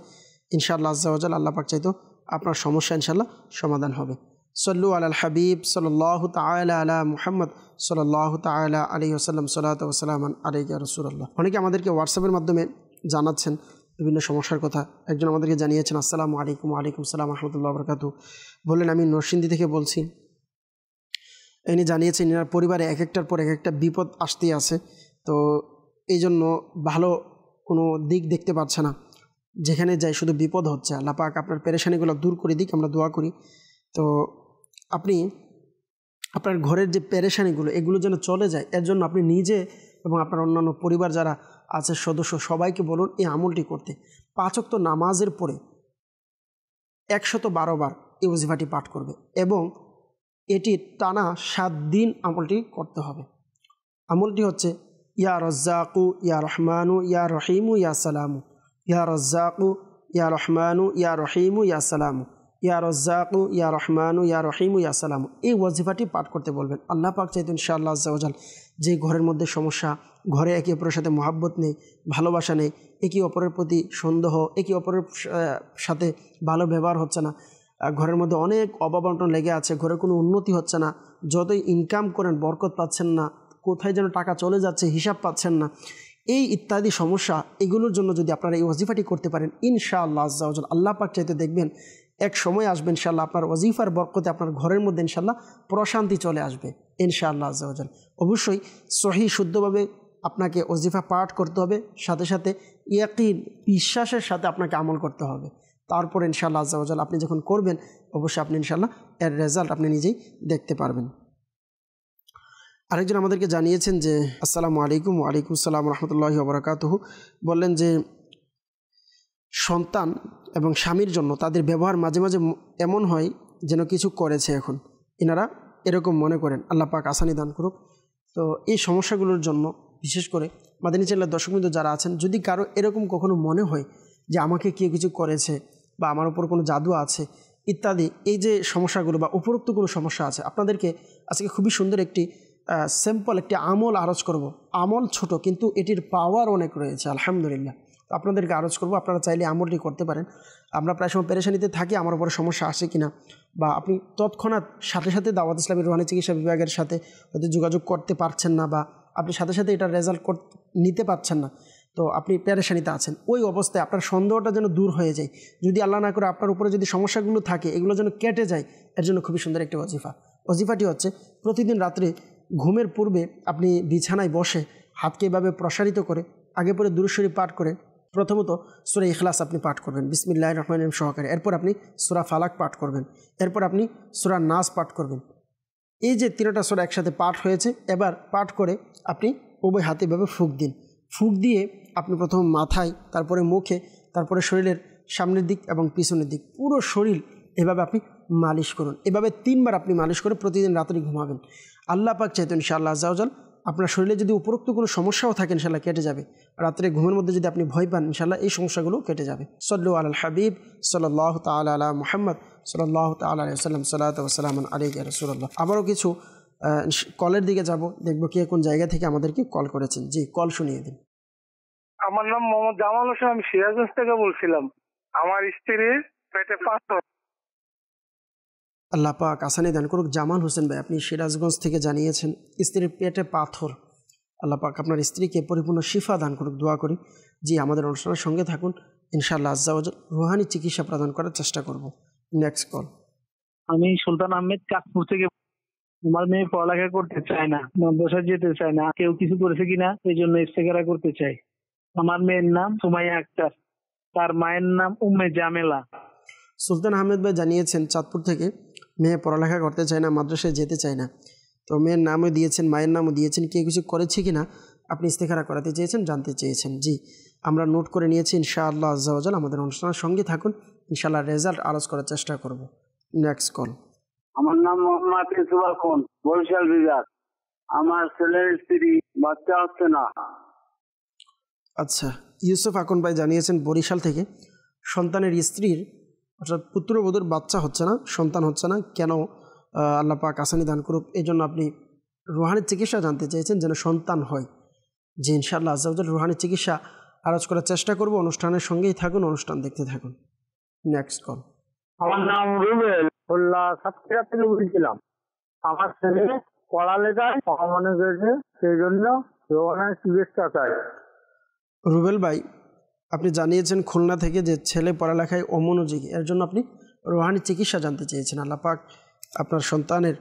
ইনশাআল্লাহ আজ্জা ওয়া জাল আল্লাহ পাক চাইতো আপনার সমস্যা ইনশাআল্লাহ সমাধান হবে। সল্লু আলাল হাবিব সাল্লাল্লাহু তাআলা আলা মুহাম্মদ সাল্লাল্লাহু তাআলা আলাইহি ওয়াসাল্লাম সালাতু ওয়া সালামান আলাইকা রাসূলুল্লাহ। অনেকে আমাদেরকে হোয়াটসঅ্যাপের মাধ্যমে জানাচ্ছেন বিভিন্ন সমস্যার কথা। একজন আমাদেরকে জানিয়েছেন আসসালামু আলাইকুম। ওয়ালাইকুম সালাম রাহমাতুল্লাহি ওয়া বারাকাতুহু। বললেন আমি নরসিংদী থেকে বলছি। ইনি জানিয়েছেন এনার পরিবারে এক একটার পর এক একটা বিপদ আসতেই আছে, তো এই জন্য ভালো কোনো দিক দেখতে পাচ্ছে না, যেখানে যাই শুধু বিপদ হচ্ছে। আল্লাহ পাক আপনার পেরেশানিগুলো দূর করে দিক, আমরা দোয়া করি। তো আপনি আপনার ঘরের যে পেরেশানিগুলো এগুলো যেন চলে যায়, এর জন্য আপনি নিজে এবং আপনার অন্যান্য পরিবার যারা আছে সদস্য সবাইকে বলুন এই আমলটি করতে। 5 ওয়াক্ত নামাজের পরে 112 বার এই ওজিফাটি পাঠ করবে এবং এটি টানা 7 দিন আমলটি করতে হবে। আমলটি হচ্ছে ইয়া রাজ্জাকু ইয়া রহমানু ইয়া রহিমু ইয়া সালামু, ইয়া রাজ্জাকু ইয়া রহমানু ইয়া রহিমু ইয়া সালামু, ইয়া রাজ্জাকু ইয়া রহমানু ইয়া রহিমু ইয়া সালামু। এই ওয়াজিফাটি পাঠ করতে বলবেন। আল্লাহ পাক চাইতেন ইনশাআল্লাহ আজ্জা ওয়া জাল যে ঘরের মধ্যে সমস্যা, ঘরে একে অপরের সাথে মহাব্বত নেই, ভালোবাসা নেই, একে অপরের প্রতি সন্দেহ, একে অপরের সাথে ভালো ব্যবহার হচ্ছে না, ঘরের মধ্যে অনেক অভাব অনটন লেগে আছে, ঘরে কোনো উন্নতি হচ্ছে না, যতই ইনকাম করেন বরকত পাচ্ছেন না, কোথায় যেন টাকা চলে যাচ্ছে হিসাব পাচ্ছেন না, এই ইত্যাদি সমস্যা, এগুলোর জন্য যদি আপনারা এই ওয়াজিফাটি করতে পারেন ইনশাআল্লাহ আজ্জা ওয়া জাল আল্লাহ পাক চাইতে দেখবেন এক সময় আসবে ইনশাআল্লাহ আপনার ওয়াজিফার বরকতে আপনার ঘরের মধ্যে ইনশাআল্লাহ প্রশান্তি চলে আসবে ইনশাআল্লাহ আজ্জা ওয়া জাল। অবশ্যই সহি শুদ্ধভাবে আপনাকে ওয়াজিফা পাঠ করতে হবে, সাথে সাথে ইয়াকিন বিশ্বাসের সাথে আপনাকে আমল করতে হবে। তারপর ইনশাআল্লাহ আজ্জা ওয়া জাল আপনি যখন করবেন অবশ্যই আপনি ইনশাআল্লাহ এর রেজাল্ট আপনি নিজেই দেখতে পারবেন। আরেকজন আমাদেরকে জানিয়েছেন যে আসসালামু আলাইকুম। ওয়ালাইকুম সালাম রহমতুল্লাহি ওয়া বারাকাতুহু। বললেন যে সন্তান এবং স্বামীর জন্য তাদের ব্যবহার মাঝে মাঝে এমন হয় যেন কিছু করেছে, এখন এনারা এরকম মনে করেন। আল্লাহ পাক আসানি দান করুক। তো এই সমস্যাগুলোর জন্য বিশেষ করে মাদানী চ্যানেলের দর্শকবৃন্দ যারা আছেন, যদি কারো এরকম কখনো মনে হয় যে আমাকে কেউ কিছু করেছে বা আমার উপর কোনো জাদু আছে ইত্যাদি, এই যে সমস্যাগুলো বা উপরোক্ত কোনো সমস্যা আছে, আপনাদেরকে আজকে খুবই সুন্দর একটি সিম্পল একটি আমল আরজ করব। আমল ছোট কিন্তু এটির পাওয়ার অনেক রয়েছে আলহামদুলিল্লাহ। তো আপনাদেরকে আরজ করব, আপনারা চাইলে আমলটি করতে পারেন। আমরা প্রায় সময় পেরেশানিতে থাকি আমার উপরে সমস্যা আসে কিনা, বা আপনি তৎক্ষণাৎ সাথে সাথে দাওয়াত ইসলামী রুহানি চিকিৎসা বিভাগের সাথে হয়তো যোগাযোগ করতে পারছেন না, বা আপনি সাথে সাথে এটার রেজাল্ট নিতে পারছেন না, তো আপনি পেরেশানিতে আছেন। ওই অবস্থায় আপনার সন্দেহটা যেন দূর হয়ে যায়, যদি আল্লাহ না করে আপনার উপরে যদি সমস্যাগুলো থাকে এগুলো যেন কেটে যায়, এর জন্য খুবই সুন্দর একটি ওয়াজিফা। ওয়াজিফাটি হচ্ছে প্রতিদিন রাত্রে ঘুমের পূর্বে আপনি বিছানায় বসে হাতকে এভাবে প্রসারিত করে আগে পরে দুরূদ শরীফ পাঠ করে প্রথমত সূরা ইখলাস আপনি পাঠ করবেন বিসমিল্লাহির রহমানির রহিম সহকারে, এরপর আপনি সূরা ফালাক পাঠ করবেন, এরপর আপনি সূরা নাস পাঠ করবেন। এই যে 3টা সূরা একসাথে পাঠ হয়েছে, এবার পাঠ করে আপনি উভয় হাতে এভাবে ফুঁক দিন। ফুঁক দিয়ে আপনি প্রথম মাথায়, তারপরে মুখে, তারপরে শরীরের সামনের দিক এবং পিছনের দিক পুরো শরীর এভাবে আপনি মালিশ করুন। এভাবে 3 বার আপনি মালিশ করে প্রতিদিন রাত্রে ঘুমাবেন। আল্লাহ পাক চাইতেন ইনশাআল্লাহ আজ্জা ওয়া জাল আপনার শরীরে যদি উপরোক্ত কোনো সমস্যাও থাকে ইনশাআল্লাহ কেটে যাবে। রাত্রে ঘুমের মধ্যে যদি আপনি ভয় পান ইনশাআল্লাহ এই সমস্যাগুলো কেটে যাবে। সল্লু আলাল হাবিব সাল্লাল্লাহু তাআলা আলা মুহাম্মদ সাল্লাল্লাহু তাআলা আলাইহি ওয়াসাল্লাম সালাতু ওয়া সালামান আলাইকা ইয়া রাসূলুল্লাহ। আবারও কিছু কলের দিকে যাব, দেখব কে কোন জায়গা থেকে আমাদেরকে কল করেছেন। জি, কল শুনিয়ে দিন। আমার নাম মোহাম্মদ জামাল হোসেন, আমি সিরাজগঞ্জ থেকে বলছিলাম। আমার স্ত্রীর পেটে পাথর। আল্লাহ পাক আসানি দান করুক। জামাল হোসেন ভাই, আপনি সিরাজগঞ্জ থেকে জানিয়েছেন স্ত্রীর পেটে পাথর। আল্লাহ পাক আপনার স্ত্রীকে পরিপূর্ণ শিফা দান করুক, দোয়া করি। জি, আমাদের অনুষ্ঠানের সঙ্গে থাকুন, ইনশাআল্লাহ আজ্জা ওয়া জাল রুহানি চিকিৎসা প্রদান করার চেষ্টা করব। Next call. আমি সুলতান আহমেদ চাঁদপুর থেকে আমার মেয়ে পড়ালেখা করতে চায় না, মাদ্রাসায় যেতে চায় না, কেউ কিছু করেছে কিনা এই জন্য ইস্তেখারা করতে চাই। আমার মেয়ের নাম সুমাইয়া আক্তার, তার মায়ের নাম উম্মে জামেলা। সুলতান আহমেদ ভাই জানিয়েছেন চাঁদপুর থেকে, মেয়ে পড়ালেখা করতে চায় না, মাদ্রাসায় যেতে চায় না। তো মেয়ের নামও দিয়েছেন, মায়ের নামও দিয়েছেন, কে কিছু করেছে কিনা আপনি ইস্তেখারা করাতে চেয়েছেন, জানতে চেয়েছেন। জি, আমরা নোট করে নিয়েছি। ইনশাআল্লাহ আজ্জা ওয়াজাল আমাদের অনুষ্ঠানের সঙ্গে থাকুন, ইনশাআল্লাহ রেজাল্ট আলোচ করার চেষ্টা করব। Next call. আমার নাম মোহাম্মদ ইসুফা খান, বরিশাল বিভাগ। আমার ছেলের স্ত্রী, বাচ্চা হচ্ছে না। আচ্ছা, ইউসুফ আকন ভাই জানিয়েছেন বরিশাল থেকে, সন্তানের স্ত্রীর অর্থাৎ পুত্রবধূর বাচ্চা হচ্ছে না, সন্তান হচ্ছে না, কেন আল্লাহ পাক আসানি দান করুক, এই জন্য আপনি রুহানি চিকিৎসা জানতে চেয়েছেন যেন সন্তান হয়। যে ইনশাআল্লাহ আজ্জাওয়াজাল রুহানি চিকিৎসা আলোচ করার চেষ্টা করব। অনুষ্ঠানের সঙ্গেই থাকুন, অনুষ্ঠান দেখতে থাকুন। Next call. আমার নাম রুবেল, সাতক্ষীরা থেকে বলছিলাম। আমার ছেলে পড়ালেখায় অমনোযোগী হয়েছে, সেই জন্য রোহানের চিকিৎসা চাই। রুবেল ভাই, আপনি জানিয়েছেন খুলনা থেকে যে ছেলে পড়ালেখায় অমনোযোগী, এর জন্য আপনি রুহানি চিকিৎসা জানতে চেয়েছেন। আল্লাহ পাক আপনার সন্তানের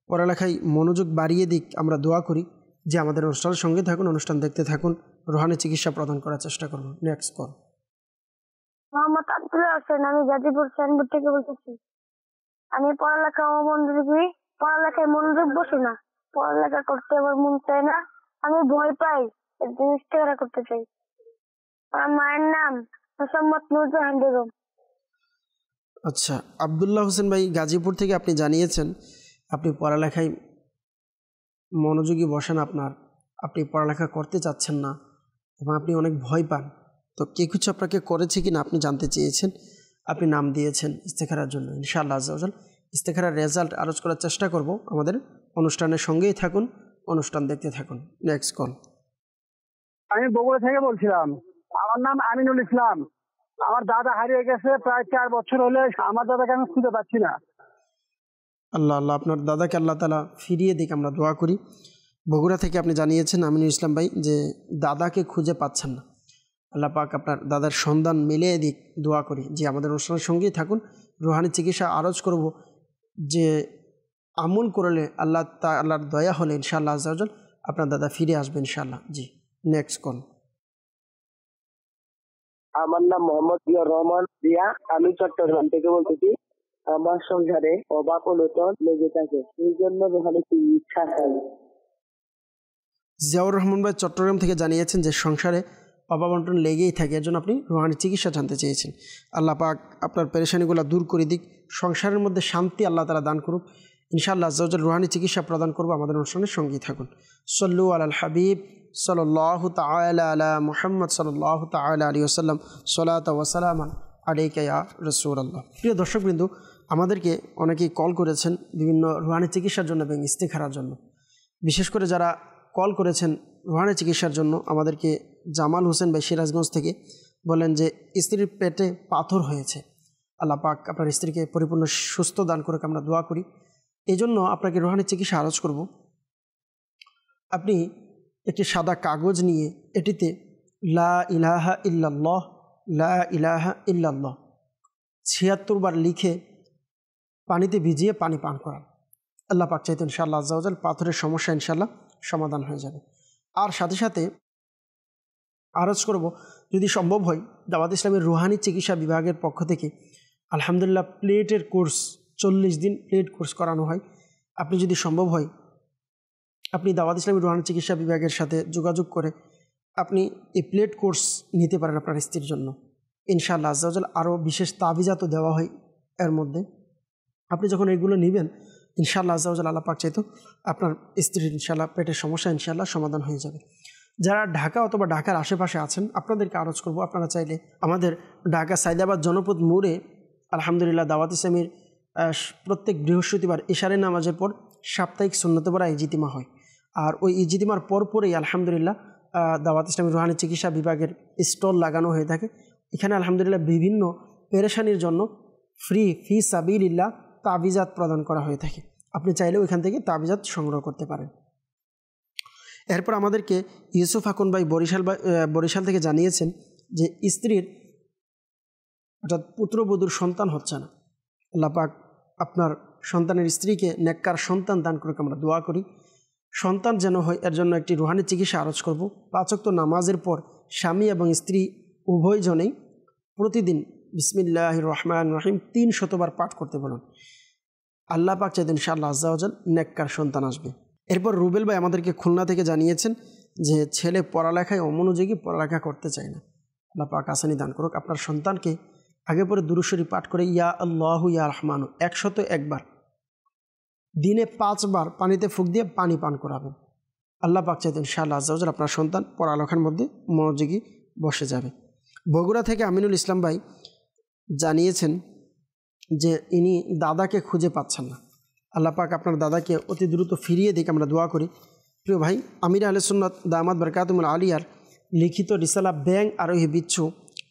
পড়ালেখায় মনোযোগ বাড়িয়ে দিক, আমরা দোয়া করি। যে আমাদের অনুষ্ঠানের সঙ্গে থাকুন, অনুষ্ঠান দেখতে থাকুন, রুহানি চিকিৎসা প্রদান করার চেষ্টা করুন। Next call. মোহাম্মদ আব্দুল হোসেন, আমি গাজীপুর সাইনবোর্ড থেকে বলতেছি। আমি পড়ালেখা অমনোযোগী, পড়ালেখায় মনোযোগ বসে না, পড়ালেখা করতে আমার মন চায় না, আমি ভয় পাই, এর জন্য ইস্তেখারা করতে চাই। আমার মায়ের নাম মোসাম্মদ নূরজাহান বেগম। আচ্ছা, আব্দুল্লাহ হোসেন ভাই গাজীপুর থেকে আপনি জানিয়েছেন আপনি পড়ালেখায় মনোযোগী বসেন, আপনি পড়ালেখা করতে চাচ্ছেন না এবং আপনি অনেক ভয় পান। তো কে কিছু আপনাকে করেছে কিনা আপনি জানতে চেয়েছেন, আপনি নাম দিয়েছেন ইস্তেখারার জন্য। ইনশাআল্লাহ আজ্জাওয়াজাল ইস্তেখারার রেজাল্ট আলোচ করার চেষ্টা করব। আমাদের অনুষ্ঠানের সঙ্গেই থাকুন, অনুষ্ঠান দেখতে থাকুন। Next call. আমি বগুড়া থেকে বলছিলাম। আমার নাম আমিনুল ইসলাম। আমার দাদা হারিয়ে গেছে প্রায় 4 বছর হলে, আমার দাদাকে আমি খুঁজে পাচ্ছি না। আল্লাহ আল্লাহ আপনার দাদাকে আল্লাহ তাআলা ফিরিয়ে দিক, আমরা দোয়া করি। বগুড়া থেকে আপনি জানিয়েছেন আমিনুল ইসলাম ভাই যে দাদাকে খুঁজে পাচ্ছেন না, আল্লাহ পাক আপনার দাদার সন্ধান মিলিয়ে দিক, দোয়া করি। যে আমাদের অনুষ্ঠানের সঙ্গেই থাকুন, রুহানি চিকিৎসা আরজ করব, যে আমল করলে আল্লাহর দয়া হলে ইনশাআল্লাহ আজ্জাওয়াজাল আপনার দাদা ফিরে আসবে ইনশাআল্লাহ। জি, নেক্সট কল। আমার নাম মোহাম্মদ জিয়াউর রহমান রিয়া, আমি চট্টগ্রাম থেকে বলতেছি। আমার সংসারে অভাব অনটন লেগে থাকে, এই জন্য রুহানি চিকিৎসা চাই। জিয়াউর রহমান ভাই চট্টগ্রাম থেকে জানিয়েছেন যে সংসারে অভাব অনটন লেগেই থাকে, এর জন্য আপনি রুহানি চিকিৎসা জানতে চেয়েছেন। আল্লাহ পাক আপনার পেরেশানিগুলো দূর করে দিক, সংসারের মধ্যে শান্তি আল্লাহ তাআলা দান করুক। ইনশাআল্লাহ আজ্জাওয়াজাল রুহানি চিকিৎসা প্রদান করব। আমাদের অনুষ্ঠানের সঙ্গেই থাকুন। সল্লু আলাল হাবিব সাল্লাল্লাহু তাআলা আলা মুহাম্মদ সাল্লাল্লাহু তাআলা আলাইহি ওয়াসাল্লাম, সালাত ওয়া সালামান আলাইকা ইয়া রাসূলুল্লাহ। প্রিয় দর্শকবৃন্দ, আমাদেরকে অনেকেই কল করেছেন বিভিন্ন রুহানি চিকিৎসার জন্য এবং ইস্তেখারার জন্য। বিশেষ করে যারা কল করেছেন রুহানি চিকিৎসার জন্য, আমাদেরকে জামাল হোসেন ভাই সিরাজগঞ্জ থেকে বলেন যে স্ত্রীর পেটে পাথর হয়েছে। আল্লাহ পাক আপনার স্ত্রীকে পরিপূর্ণ সুস্থ দান করে, আমরা দোয়া করি। এই জন্য আপনাকে রুহানি চিকিৎসা আরজ করব। আপনি একটি সাদা কাগজ নিয়ে এটিতে লা ইলাহা ইল্লাল্লাহ, লা ইলাহা ইল্লাল্লাহ ৭৬ বার লিখে পানিতে ভিজিয়ে পানি পান করান। আল্লাহ পাক চাইতে ইনশাআল্লাহ আজ্জাওয়াজাল পাথরের সমস্যা ইনশাআল্লাহ সমাধান হয়ে যাবে। আর সাথে সাথে আরজ করব, যদি সম্ভব হয় দাওয়াত ইসলামের রুহানি চিকিৎসা বিভাগের পক্ষ থেকে আলহামদুলিল্লাহ প্লেটের কোর্স 40 দিন প্লেট কোর্স করানো হয়। আপনি যদি সম্ভব হয় আপনি দাওয়াত ইসলামের রুহানি চিকিৎসা বিভাগের সাথে যোগাযোগ করে আপনি এই প্লেট কোর্স নিতে পারেন আপনার স্ত্রীর জন্য। ইনশাআল্লাহ আজ্জাওয়াজাল আরও বিশেষ তাবিজাতও দেওয়া হয় এর মধ্যে। আপনি যখন এগুলো নেবেন ইনশাআল্লাহ আজ্জাওয়াজাল আল্লাহ পাক চাইতো আপনার স্ত্রীর ইনশাআল্লাহ পেটের সমস্যা ইনশাআল্লাহ সমাধান হয়ে যাবে। যারা ঢাকা অথবা ঢাকার আশেপাশে আছেন আপনাদেরকে আরজ করব, আপনারা চাইলে আমাদের ঢাকা সাইদাবাদ জনপদ মোড়ে আলহামদুলিল্লাহ দাওয়াত ইসলামের প্রত্যেক বৃহস্পতিবার ইশারের নামাজের পর সাপ্তাহিক সুন্নতে পড়া ইজিতিমা হয়। আর ওই ইজিতিমার পরপরেই আলহামদুলিল্লাহ দাওয়াত ইসলামের রুহানি চিকিৎসা বিভাগের স্টল লাগানো হয়ে থাকে। এখানে আলহামদুলিল্লাহ বিভিন্ন পেরেশানির জন্য ফি সাবিলিল্লাহ তাবিজাত প্রদান করা হয়ে থাকে। আপনি চাইলেও এখান থেকে তাবিজাত সংগ্রহ করতে পারেন। এরপর আমাদেরকে ইউসুফ আকন ভাই বরিশাল থেকে জানিয়েছেন যে স্ত্রীর অর্থাৎ পুত্রবধূর সন্তান হচ্ছে না। আল্লাহ পাক আপনার সন্তানের স্ত্রীকে নেককার সন্তান দান করুক, আমরা দোয়া করি। সন্তান যেন হয় এর জন্য একটি রুহানি চিকিৎসা আরজ করব। 5 ওয়াক্ত নামাজের পর স্বামী এবং স্ত্রী উভয়জনেই প্রতিদিন বিসমিল্লাহির রহমানির রহিম 300 বার পাঠ করতে বলুন। আল্লাহ পাক চাইতেন ইনশাআল্লাহ আজ্জা ওয়া জাল নেককার সন্তান আসবে। এরপর রুবেল ভাই আমাদেরকে খুলনা থেকে জানিয়েছেন যে ছেলে পড়ালেখায় অমনোযোগী, পড়ালেখা করতে চায় না। আল্লাহ পাক আসানি দান করুক। আপনার সন্তানকে আগে পরে দুরূদ শরীফ পাঠ করে ইয়া আল্লাহু ইয়া রহমানু 101 বার, দিনে 5 বার পানিতে ফুঁক দিয়ে পানি পান করাবেন। আল্লাহ পাক চাইতেন ইনশাআল্লাহ আজ্জা ওয়া জাল আপনার সন্তান পড়ালেখার মধ্যে মনোযোগী বসে যাবে। বগুড়া থেকে আমিনুল ইসলাম ভাই জানিয়েছেন যে ইনি দাদাকে খুঁজে পাচ্ছেন না। আল্লাহ পাক আপনার দাদাকে অতি দ্রুত ফিরিয়ে দিক, আমরা দোয়া করি। প্রিয় ভাই, আমির আহলে সুন্নাত দামাত বরকাতুল আলিয়ার লিখিত রিসালা ব্যাং আরোহী বিচ্ছু,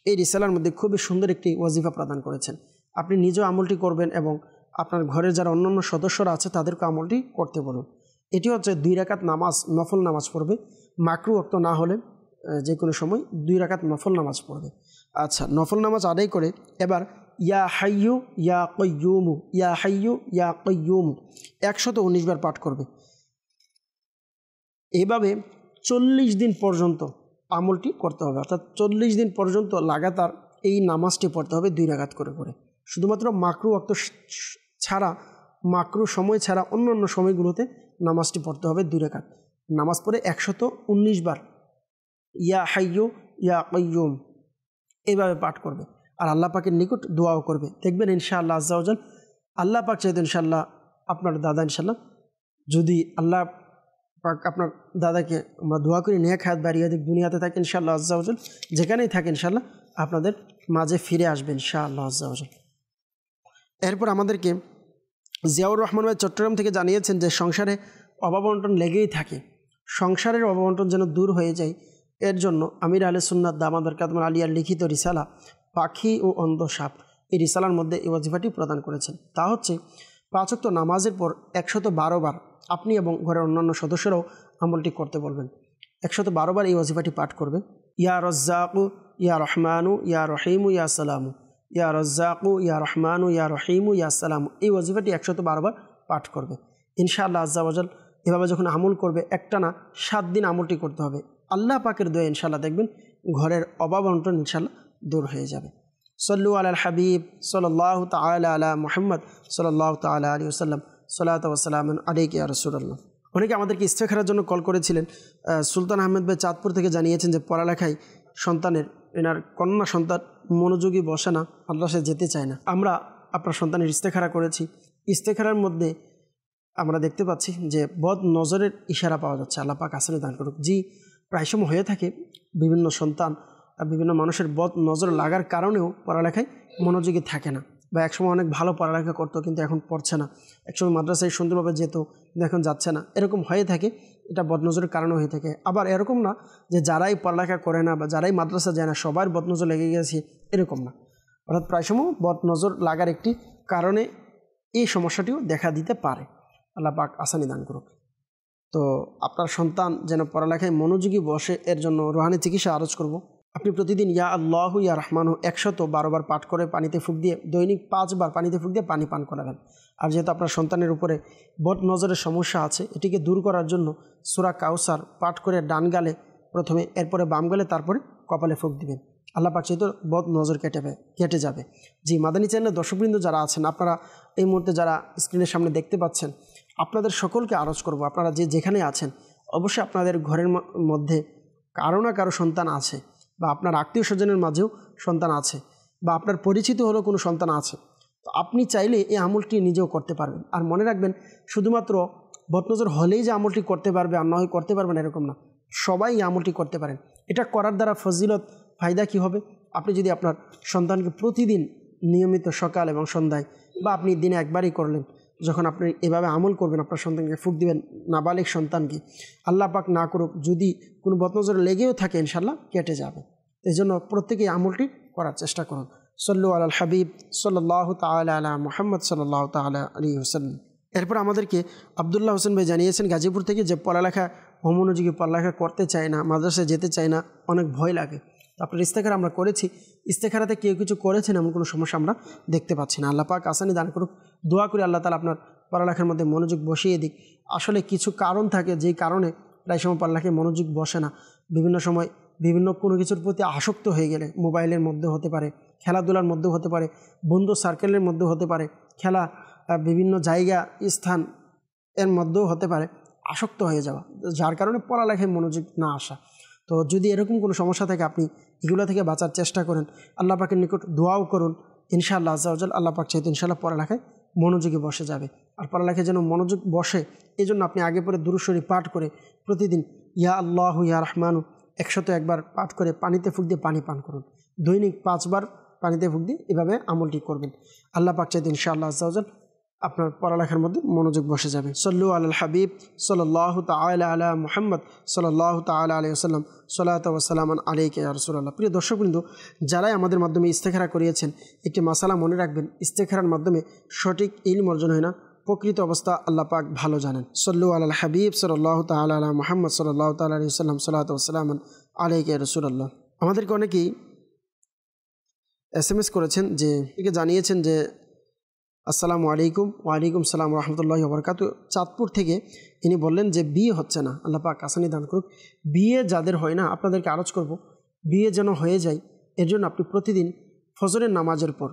এই রিসালার মধ্যে খুবই সুন্দর একটি ওয়াজিফা প্রদান করেছেন। আপনি নিজেও আমলটি করবেন এবং আপনার ঘরের যারা অন্যান্য সদস্যরা আছে তাদেরকে আমলটি করতে বলুন। এটি হচ্ছে 2 রাকাত নামাজ, নফল নামাজ পড়বে, মাকরু ওয়াক্ত না হলে যে কোনো সময় 2 রাকাত নফল নামাজ পড়বে। আচ্ছা, নফল নামাজ আদায় করে এবার ইয়া হাইয়ু ইয়া কাইয়্যুমু, ইয়া হাইয়ু ইয়া কাইয়্যুমু 119 বার পাঠ করবে। এভাবে 40 দিন পর্যন্ত আমলটি করতে হবে, অর্থাৎ 40 দিন পর্যন্ত লাগাতার এই নামাজটি পড়তে হবে 2 রাকাত করে করে। শুধুমাত্র মাকরু ওয়াক্ত ছাড়া, মাকরু সময় ছাড়া অন্যান্য সময়গুলোতে নামাজটি পড়তে হবে 2 রাকাত। নামাজ পড়ে 119 বার ইয়া হাইয়ু ইয়া কাইয়্যুম এইভাবে পাঠ করবে আর আল্লাহ পাকের নিকট দোয়াও করবে। দেখবেন ইনশাআল্লাহ আজ্জা ওয়া জাল আল্লাহ পাক চাইতে ইনশাআল্লাহ আপনার দাদা ইনশাআল্লাহ, যদি আল্লাহ পাক আপনার দাদাকে আমরা দোয়া করি নেক হায়াত বাড়িয়ে দিক, দুনিয়াতে থাকে ইনশাআল্লাহ আজ্জা ওয়া জাল, যেখানেই থাকে ইনশাআল্লাহ আপনাদের মাঝে ফিরে আসবে ইনশাআল্লাহ আজ্জা ওয়া জাল। এরপর আমাদেরকে জিয়াউর রহমান ভাই চট্টগ্রাম থেকে জানিয়েছেন যে সংসারে অভাব অনটন লেগেই থাকে, সংসারের অভাব অনটন যেন দূর হয়ে যায়, এর জন্য আমির আহলে সুন্নাত দামাত বরকাতুল আলিয়ার লিখিত রিসালা পাখি ও অন্ধ সাপ, এই রিসালার মধ্যে এই ওয়াজিফাটি প্রদান করেছেন। তা হচ্ছে 5 ওয়াক্ত নামাজের পর 112 বার আপনি এবং ঘরের অন্যান্য সদস্যরাও আমলটি করতে বলবেন। 112 বার এই ওয়াজিফাটি পাঠ করবে। ইয়া রাজ্জাকু ইয়া রহমানু ইয়া রহিমু ইয়া সালামু, ইয়া রাজ্জাকু ইয়া রহমানু ইয়া রহিমু ইয়া সালামু, এই ওয়াজিফাটি 112 বার পাঠ করবে ইনশাআল্লাহ আজ্জা ওয়া জাল। এভাবে যখন আমল করবে একটানা 7 দিন আমলটি করতে হবে। আল্লাহ পাকের দোয়া ইনশাআল্লাহ দেখবেন ঘরের অভাব অনটন ইনশাআল্লাহ দূর হয়ে যাবে। সল্লু আলাল হাবিব সাল্লাল্লাহু তাআলা আলা মুহাম্মদ সাল্লাল্লাহু তাআলা আলাইহি ওয়াসাল্লাম, সালাতু ওয়া সালামুন আলাইকা ইয়া রাসূলুল্লাহ। অনেকে আমাদেরকে ইস্তেখারার জন্য কল করেছিলেন। সুলতান আহমেদ ভাই চাঁদপুর থেকে জানিয়েছেন যে পড়ালেখায় সন্তানের, এনার কন্যা সন্তান মনোযোগী বসে না, মাদ্রাসে যেতে চায় না। আমরা আপনার সন্তানের ইস্তেখারা করেছি। ইস্তেখারার মধ্যে আমরা দেখতে পাচ্ছি যে বদ নজরের ইশারা পাওয়া যাচ্ছে। আল্লাহ পাক আসানি দান করুক। জি, প্রায় সময় হয়ে থাকে বিভিন্ন সন্তান বিভিন্ন মানুষের বদ নজর লাগার কারণেও পড়ালেখায় মনোযোগী থাকে না, বা একসময় অনেক ভালো পড়ালেখা করতো কিন্তু এখন পড়ছে না, একসময় মাদ্রাসায় সুন্দরভাবে যেত কিন্তু এখন যাচ্ছে না, এরকম হয়ে থাকে। এটা বদনজরের কারণে হয়ে থাকে। আবার এরকম না যে যারাই পড়ালেখা করে না বা যারাই মাদ্রাসা যায় না সবার বদনজর লেগে গেছে, এরকম না। অর্থাৎ প্রায় সময় বদনজর লাগার একটি কারণে এই সমস্যাটিও দেখা দিতে পারে। আল্লাহ পাক আসানি দান করুক। তো আপনার সন্তান যেন পড়ালেখায় মনোযোগী বসে, এর জন্য রুহানি চিকিৎসা আরজ করব। আপনি প্রতিদিন ইয়া আল্লাহু ইয়া রহমানু 112 বার পাঠ করে পানিতে ফুঁক দিয়ে দৈনিক 5 বার পানিতে ফুঁক দিয়ে পানি পান করাবেন। আর যেহেতু আপনার সন্তানের উপরে বদ নজরের সমস্যা আছে, এটিকে দূর করার জন্য সূরা কাউসার পাঠ করে ডান গালে প্রথমে, এরপরে বাম গালে, তারপরে কপালে ফুঁক দিবেন। আল্লাহ পাক চাইতো বদ নজর কেটে যাবে। জি, মাদানী চ্যানেলের দর্শকবৃন্দ যারা আছেন, আপনারা এই মুহূর্তে যারা স্ক্রিনের সামনে দেখতে পাচ্ছেন, আপনাদের সকলকে আরজ করব, আপনারা যেখানে আছেন অবশ্যই আপনাদের ঘরের মধ্যে কারো না কারো সন্তান আছে, বা আপনার আত্মীয় স্বজনের মাঝেও সন্তান আছে, বা আপনার পরিচিত হলেও কোনো সন্তান আছে। তো আপনি চাইলে এই আমলটি নিজেও করতে পারবেন। আর মনে রাখবেন, শুধুমাত্র বদনজর হলেই যে আমলটি করতে পারবে আর না হয় করতে পারবেন এরকম না, সবাই এই আমলটি করতে পারেন। এটা করার দ্বারা ফজিলত ফায়দা কী হবে? আপনি যদি আপনার সন্তানকে প্রতিদিন নিয়মিত সকাল এবং সন্ধ্যায়, বা আপনি দিনে একবারই করলেন, যখন আপনি এভাবে আমল করবেন, আপনার সন্তানকে ফুঁক দিবেন, নাবালিগ সন্তানকে, আল্লাহ পাক না করুক যদি কোনো বদনজর লেগেও থাকে ইনশাআল্লাহ কেটে যাবে। এই জন্য প্রত্যেকেই আমলটি করার চেষ্টা করুন। সল্লু আলাল হাবিব সাল্লাল্লাহু তাআলা আলা মুহাম্মদ সাল্লাল্লাহু তাআলা আলাইহি ওয়াসাল্লাম। এরপর আমাদেরকে আব্দুল্লাহ হোসেন ভাই জানিয়েছেন গাজীপুর থেকে যে পড়ালেখা অমনোযোগী, পড়ালেখা করতে চায় না, মাদ্রাসায় যেতে চায় না, অনেক ভয় লাগে। তো আপনার ইস্তেখারা আমরা করেছি, ইস্তেখারাতে কেউ কিছু করেছেন এমন কোনো সমস্যা আমরা দেখতে পাচ্ছি না। আল্লাহ পাক আসানি দান করুক। দোয়া করি আল্লাহ তাআলা আপনার পড়ালেখার মধ্যে মনোযোগ বসিয়ে দিক। আসলে কিছু কারণ থাকে যেই কারণে প্রায় সময় পড়ালেখায় মনোযোগ বসে না। বিভিন্ন সময় বিভিন্ন কোনো কিছুর প্রতি আসক্ত হয়ে গেলে, মোবাইলের মধ্যে হতে পারে, খেলাধুলার মধ্যেও হতে পারে, বন্ধু সার্কেলের মধ্যেও হতে পারে, খেলা বিভিন্ন জায়গা স্থান এর মধ্যেও হতে পারে আসক্ত হয়ে যাওয়া, যার কারণে পড়ালেখায় মনোযোগ না আসা। তো যদি এরকম কোনো সমস্যা থাকে আপনি এগুলো থেকে বাঁচার চেষ্টা করেন, আল্লাহ পাকের নিকট দোয়াও করুন, ইনশাআল্লাহ আজ্জা ওয়া জাল আল্লাহ পাক চাইতে ইনশাআল্লাহ পড়ালেখায় মনোযোগী বসে যাবে। আর পড়ালেখায় যেন মনোযোগ বসে এই জন্য আপনি আগে পরে দুরূদ শরীফ পাঠ করে প্রতিদিন ইয়া আল্লাহু ইয়া রহমানু 101 বার পাঠ করে পানিতে ফুঁক দিয়ে পানি পান করুন। দৈনিক 5 বার পানিতে ফুঁক দিয়ে এভাবে আমলটি করবেন। আল্লাহ পাক চাইতে ইনশাআল্লাহ আজ্জা ওয়া জাল আপনার পড়ালেখার মধ্যে মনোযোগ বসে যাবে। সল্লু আলাল হাবিব সাল্লাল্লাহু তাআলা আলা মুহাম্মদ সাল্লাল্লাহু তাআলা আলাইহি ওয়াসাল্লাম সালাতু ওয়া সালামান আলাইকা ইয়া রাসূলুল্লাহ। প্রিয় দর্শকবৃন্দ, যারাই আমাদের মাধ্যমে ইস্তেখারা করিয়েছেন একটি মাসালা মনে রাখবেন, ইস্তেখারার মাধ্যমে সঠিক ইলম অর্জন হয় না, প্রকৃত অবস্থা আল্লাহ পাক ভালো জানেন। সল্লু আলাল হাবিব সাল্লাল্লাহু তাআলা আলা মুহাম্মদ সাল্লাল্লাহু তাআলা আলাইহি ওয়াসাল্লাম সালাতু ওয়া সালামান আলাইকা ইয়া রাসূলুল্লাহ। আমাদেরকে অনেকেই SMS করেছেন যে জানিয়েছেন যে আসসালামু আলাইকুম। ওয়ালাইকুম সালাম রহমতুল্লাহি ওয়া বারাকাতুহু। চাঁদপুর থেকে ইনি বললেন যে বিয়ে হচ্ছে না, আল্লাহ পাক আসানি দান করুক। বিয়ে যাদের হয় না আপনাদেরকে আরজ করব বিয়ে যেন হয়ে যায় এর জন্য আপনি প্রতিদিন ফজরের নামাজের পর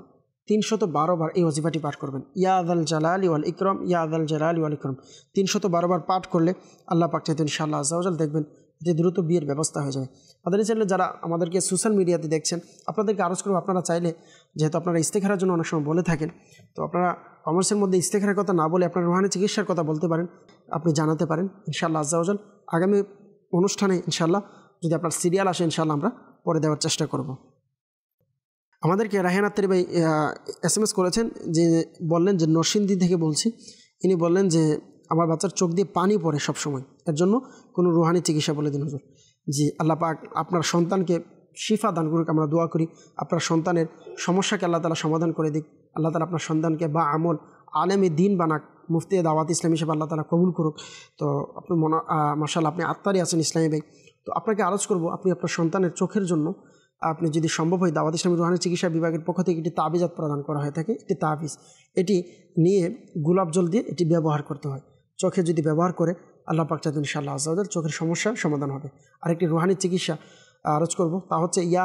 312 বার এই ওয়াজিফাটি পাঠ করবেন। ইয়া আযাল জালালি ওয়াল ইকরাম, ইয়া আযাল জালালি ওয়াল ইকরাম 312 বার পাঠ করলে আল্লাহ পাক চাইতে ইনশাআল্লাহ আজ্জা ওয়া জাল দেখবেন যে দ্রুত বিয়ের ব্যবস্থা হয়ে যাবে। আপনাদের চাইলে যারা আমাদেরকে সোশ্যাল মিডিয়াতে দেখছেন আপনাদেরকে আরজ করব, আপনারা চাইলে যেহেতু আপনারা ইস্তেখারার জন্য অনেক সময় বলে থাকেন, তো আপনারা কমার্সের মধ্যে ইস্তেখারার কথা না বলে আপনার রুহানি চিকিৎসার কথা বলতে পারেন, আপনি জানাতে পারেন। ইনশাআল্লাহ আজ্জা ওয়া জাল আগামী অনুষ্ঠানে ইনশাআল্লাহ যদি আপনার সিরিয়াল আসে ইনশাআল্লাহ আমরা পরে দেওয়ার চেষ্টা করব। আমাদেরকে রায়হান আত্তারি ভাই SMS করেছেন যে বললেন যে নরসিংদী থেকে বলছি। ইনি বললেন যে আমার বাচ্চার চোখ দিয়ে পানি পড়ে সব সময়, এর জন্য কোনো রুহানি চিকিৎসা বলে দিন হুজুর। জি, আল্লাহ পাক আপনার সন্তানকে শিফা দান করুক। আমরা দোয়া করি আপনার সন্তানের সমস্যাকে আল্লাহ তাআলা সমাধান করে দিক। আল্লাহ তাআলা আপনার সন্তানকে বা আমল আলেমে দিন বানাক, মুফতি দাওয়াত ইসলাম হিসেবে আল্লাহ তাআলা কবুল করুক। তো আপনি মাশাআল্লাহ আপনি আত্মারি আছেন ইসলামী ভাই, তো আপনাকে আরজ করব আপনি আপনার সন্তানের চোখের জন্য আপনি যদি সম্ভব হয় দাওয়াত ইসলামী রুহানি চিকিৎসা বিভাগের পক্ষ থেকে একটি তাবিজাত প্রদান করা হয়ে থাকে, একটি তাবিজ, এটি নিয়ে গোলাপ জল দিয়ে এটি ব্যবহার করতে হয়। চোখে যদি ব্যবহার করে আল্লাহ পাক চাইতে ইনশাআল্লাহ আজ্জা ওয়া জাল চোখের সমস্যার সমাধান হবে। আরেকটি রুহানি চিকিৎসা আরজ করব, তা হচ্ছে ইয়া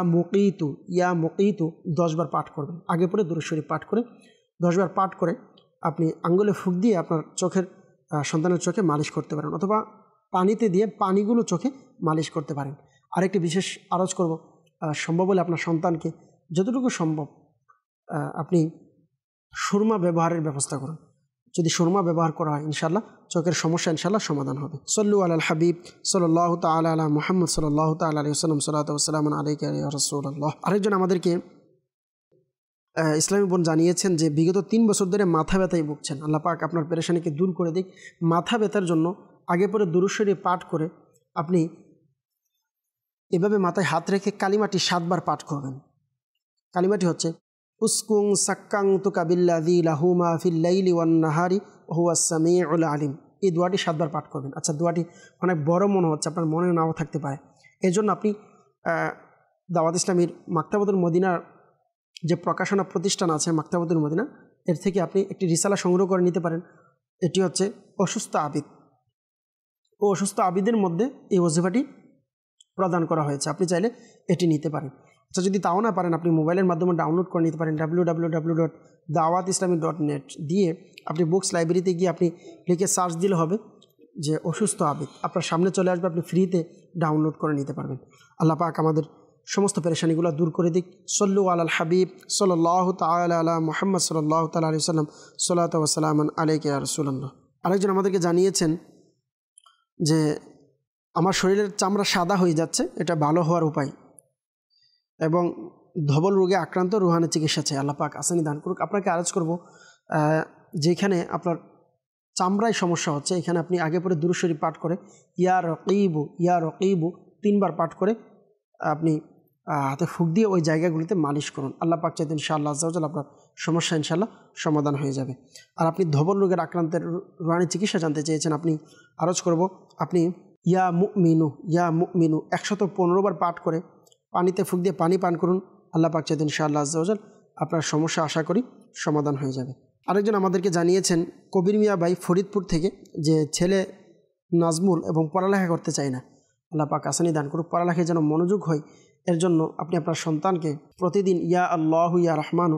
মুকিতু 10 বার পাঠ করবেন। আগে পরে দুরূদ শরীফ পাঠ করে 10 বার পাঠ করে আপনি আঙ্গুলে ফুঁক দিয়ে আপনার চোখের সন্তানের চোখে মালিশ করতে পারেন, অথবা পানিতে দিয়ে পানিগুলো চোখে মালিশ করতে পারেন। আরেকটি বিশেষ আরজ করব, সম্ভব হলে আপনার সন্তানকে যতটুকু সম্ভব আপনি সুরমা ব্যবহারের ব্যবস্থা করুন। যদি সুরমা ব্যবহার করা হয় ইনশাআল্লাহ চোখের সমস্যা ইনশাআল্লাহ সমাধান হবে। সল্লু আলাল হাবিব সাল্লাল্লাহু তাআলা আলা মুহাম্মদ সাল্লাল্লাহু তাআলা আলাইহি ওয়াসাল্লাম সালাতু ওয়া সালামু আলাইকা ইয়া রাসূলুল্লাহ। আরেকজন আমাদেরকে ইসলামী বোন জানিয়েছেন যে বিগত 3 বছর ধরে মাথা ব্যথায় ভুগছেন, আল্লাহ পাক আপনার পেরেশানিকে দূর করে দিক। মাথা ব্যথার জন্য আগে পরে দুরূদ শরীফ পাঠ করে আপনি এভাবে মাথায় হাত রেখে কালিমাটি 7 বার পাঠ করবেন। কালিমাটি হচ্ছে উসকুং সাক্কাং তুকা বিল্লাযী লাহু মা ফিল লাইলি ওয়ান নাহারি ওয়া হুয়াস সামিউল আলিম। এই দোয়াটি 7 বার পাঠ করবেন। আচ্ছা, দোয়াটি অনেক বড় মনে হচ্ছে, আপনার মনে নাও থাকতে পারে, এই জন্য আপনি দাওয়াত ইসলামীর মাকতাবাতুল মদিনার যে প্রকাশনা প্রতিষ্ঠান আছে মাকতাবাতুল মদিনা, এর থেকে আপনি একটি রিসালা সংগ্রহ করে নিতে পারেন। এটি হচ্ছে অসুস্থ আবিদ ও অসুস্থ আবিদের মধ্যে এই ওজিফাটি প্রদান করা হয়েছে, আপনি চাইলে এটি নিতে পারেন। আচ্ছা, যদি তাও না পারেন আপনি মোবাইলের মাধ্যমে ডাউনলোড করে নিতে পারেন www.dawatislami.net দিয়ে আপনি বুকস লাইব্রেরিতে গিয়ে আপনি লিখে সার্চ দিলে হবে যে অসুস্থ আবিদ, আপনার সামনে চলে আসবে, আপনি ফ্রিতে ডাউনলোড করে নিতে পারবেন। আল্লাহ পাক আমাদের সমস্ত পেরেশানিগুলো দূর করে দিক। সল্লু আলাল হাবিব সাল্লাল্লাহু তাআলা আলা মুহাম্মদ সাল্লাল্লাহু তাআলা আলাইহি ওয়াসাল্লাম সালাতু ওয়া সালামান আলাইকা ইয়া রাসূলুল্লাহ। আরেকজন আমাদেরকে জানিয়েছেন যে আমার শরীরের চামড়া সাদা হয়ে যাচ্ছে, এটা ভালো হওয়ার উপায়, এবং ধবল রোগে আক্রান্ত, রুহানি চিকিৎসা চাই, আল্লাহ পাক আসানি দান করুক। আপনাকে আরজ করব যেখানে আপনার চামড়ায় সমস্যা হচ্ছে এখানে আপনি আগে পরে দুরূদ শরীফ পাঠ করে ইয়া রকিবু 3 বার পাঠ করে আপনি হাতে ফুঁক দিয়ে ওই জায়গাগুলিতে মালিশ করুন। আল্লাহ পাক চাইতে ইনশাআল্লাহ আজ্জা ওয়া জাল আপনার সমস্যা ইনশাআল্লাহ সমাধান হয়ে যাবে। আর আপনি ধবল রোগের আক্রান্তের রুহানি চিকিৎসা জানতে চেয়েছেন, আপনি আরজ করব আপনি ইয়া মুমিনু 115 বার পাঠ করে পানিতে ফুঁক দিয়ে পানি পান করুন, আল্লাহ পাক চাইতেন ইনশাআল্লাহ আজ্জা ওয়া জাল আপনার সমস্যা আশা করি সমাধান হয়ে যাবে। আরেকজন আমাদেরকে জানিয়েছেন কবির মিয়া ভাই ফরিদপুর থেকে, যে ছেলে নাজমুল এবং পড়ালেখা করতে চায় না, আল্লাহ পাক আসানি দান করুক, পড়ালেখায় যেন মনোযোগ হয়। এর জন্য আপনি আপনার সন্তানকে প্রতিদিন ইয়া আল্লাহু ইয়া রহমানু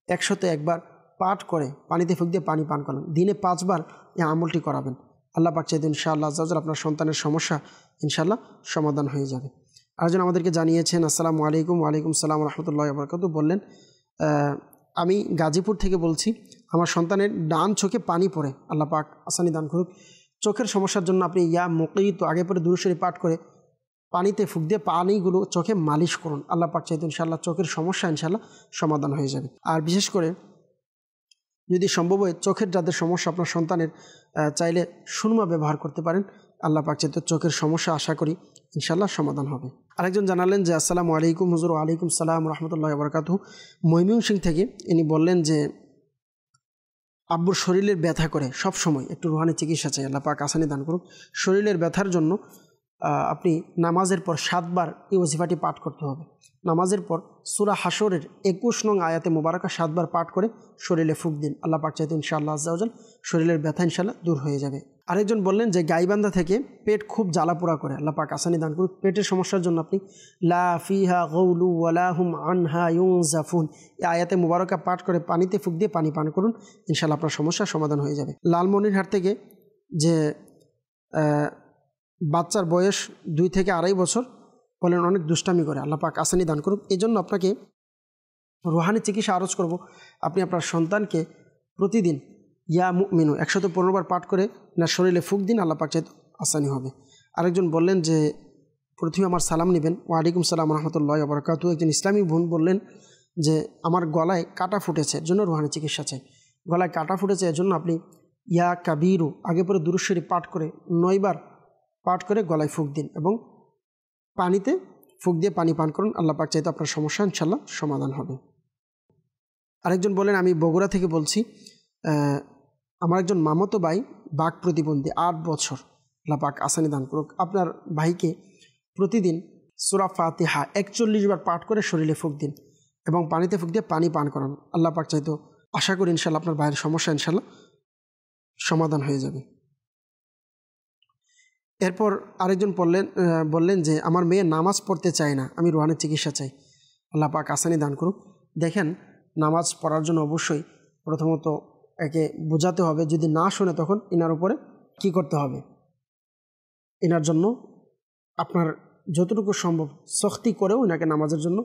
101 বার পাঠ করে পানিতে ফুঁক দিয়ে পানি পান করেন, দিনে 5 বার এই আমলটি করাবেন। আল্লাহ পাক চাইতেন ইনশাআল্লাহ আজ্জা ওয়া জাল আপনার সন্তানের সমস্যা ইনশাআল্লাহ সমাধান হয়ে যাবে। আরেকজন আমাদেরকে জানিয়েছেন আসসালামু আলাইকুম। ওয়ালাইকুম সালাম রহমতুল্লাহি ওয়া বারাকাতুহু। বললেন আমি গাজীপুর থেকে বলছি, আমার সন্তানের ডান চোখে পানি পড়ে, আল্লাহ পাক আসানি দান করুক। চোখের সমস্যার জন্য আপনি ইয়া মুকিত আগে পরে দুরূদ শরীফ পাঠ করে পানিতে ফুঁক দিয়ে পানিগুলো চোখে মালিশ করুন, আল্লাহ পাক চাইতেন ইনশাআল্লাহ চোখের সমস্যা ইনশাআল্লাহ সমাধান হয়ে যাবে। আর বিশেষ করে যদি সম্ভব হয় চোখের যাদের সমস্যা আপনার সন্তানের, চাইলে সুরমা ব্যবহার করতে পারেন, আল্লাহ পাক চাইতে চোখের সমস্যা আশা করি ইনশাআল্লাহ সমাধান হবে। আরেকজন জানালেন যে আসসালামু আলাইকুম হুজুর। ওয়ালাইকুম সালাম রহমতুল্লাহি ওয়া বারাকাতুহু। ময়মনসিংহ থেকে ইনি বললেন যে আব্বুর শরীরের ব্যথা করে সব সময়, একটু রুহানি চিকিৎসা চাই, আল্লাহ পাক আসানি দান করুন। শরীরের ব্যথার জন্য আপনি নামাজের পর 7 বার এই ওজিফাটি পাঠ করতে হবে। নামাজের পর সূরা হাশরের 21 নং আয়াতে মুবারাকা 7 বার পাঠ করে শরীরে ফুঁক দিন, আল্লাহ পাক চাইতে ইনশাআল্লাহ আজ্জা ওয়া জাল শরীরের ব্যথা ইনশাআল্লাহ দূর হয়ে যাবে। আরেকজন বললেন যে গাইবান্ধা থেকে পেট খুব জ্বালাপোড়া করে, আল্লাহ পাক আসানি দান করুন। পেটের সমস্যার জন্য আপনি লা ফিহা গাউলু ওয়ালা হুম আনহা ইউনজাফুন এই আয়াতে মুবারাকা পাঠ করে পানিতে ফুঁক দিয়ে পানি পান করুন, ইনশাআল্লাহ আপনার সমস্যার সমাধান হয়ে যাবে। লালমনিরহাট থেকে যে বাচ্চার বয়স 2 থেকে 2.5 বছর, বলেন অনেক দুষ্টামি করে, আল্লাহ পাক আসানি দান করুক। এই জন্য আপনাকে রুহানি চিকিৎসা আরজ করব, আপনি আপনার সন্তানকে প্রতিদিন ইয়া মুমিনু 115 বার পাঠ করে না শরীরে ফুঁক দিন, আল্লাহ পাক চাইতে আসানি হবে। আরেকজন বললেন যে প্রথমে আমার সালাম নেবেন। ওয়ালাইকুম সালাম রহমতুল্লাহি ওয়া বারাকাতুহু। একজন ইসলামী বোন বললেন যে আমার গলায় কাটা ফুটেছে, এর জন্য রুহানি চিকিৎসা চাই। গলায় কাটা ফুটেছে, এর জন্য আপনি ইয়া কাবিরু আগে পরে দুরূদ শরীফ পাঠ করে 9 বার পাঠ করে গলায় ফুঁক দিন এবং পানিতে ফুঁক দিয়ে পানি পান করুন, আল্লাহ পাক চাইতে আপনার সমস্যা ইনশাআল্লাহ সমাধান হবে। আরেকজন বলেন আমি বগুড়া থেকে বলছি, আমার একজন মামাতো ভাই বাক প্রতিবন্ধী 8 বছর, আল্লাহ পাক আসানি দান করুক। আপনার ভাইকে প্রতিদিন সূরা ফাতিহা 41 বার পাঠ করে শরীরে ফুঁক দিন এবং পানিতে ফুঁক দিয়ে পানি পান করান, আল্লাহ পাক চাইতে আশা করি ইনশাআল্লাহ আপনার ভাইয়ের সমস্যা ইনশাআল্লাহ সমাধান হয়ে যাবে। এরপর আরেকজন বললেন যে আমার মেয়ে নামাজ পড়তে চায় না, আমি রুহানি চিকিৎসা চাই, আল্লাহ পাক আসানি দান করুক। দেখেন, নামাজ পড়ার জন্য অবশ্যই প্রথমত একে বোঝাতে হবে, যদি না শোনে তখন এনার উপরে কি করতে হবে, এনার জন্য আপনার যতটুকু সম্ভব সখতি করেও এনাকে নামাজের জন্য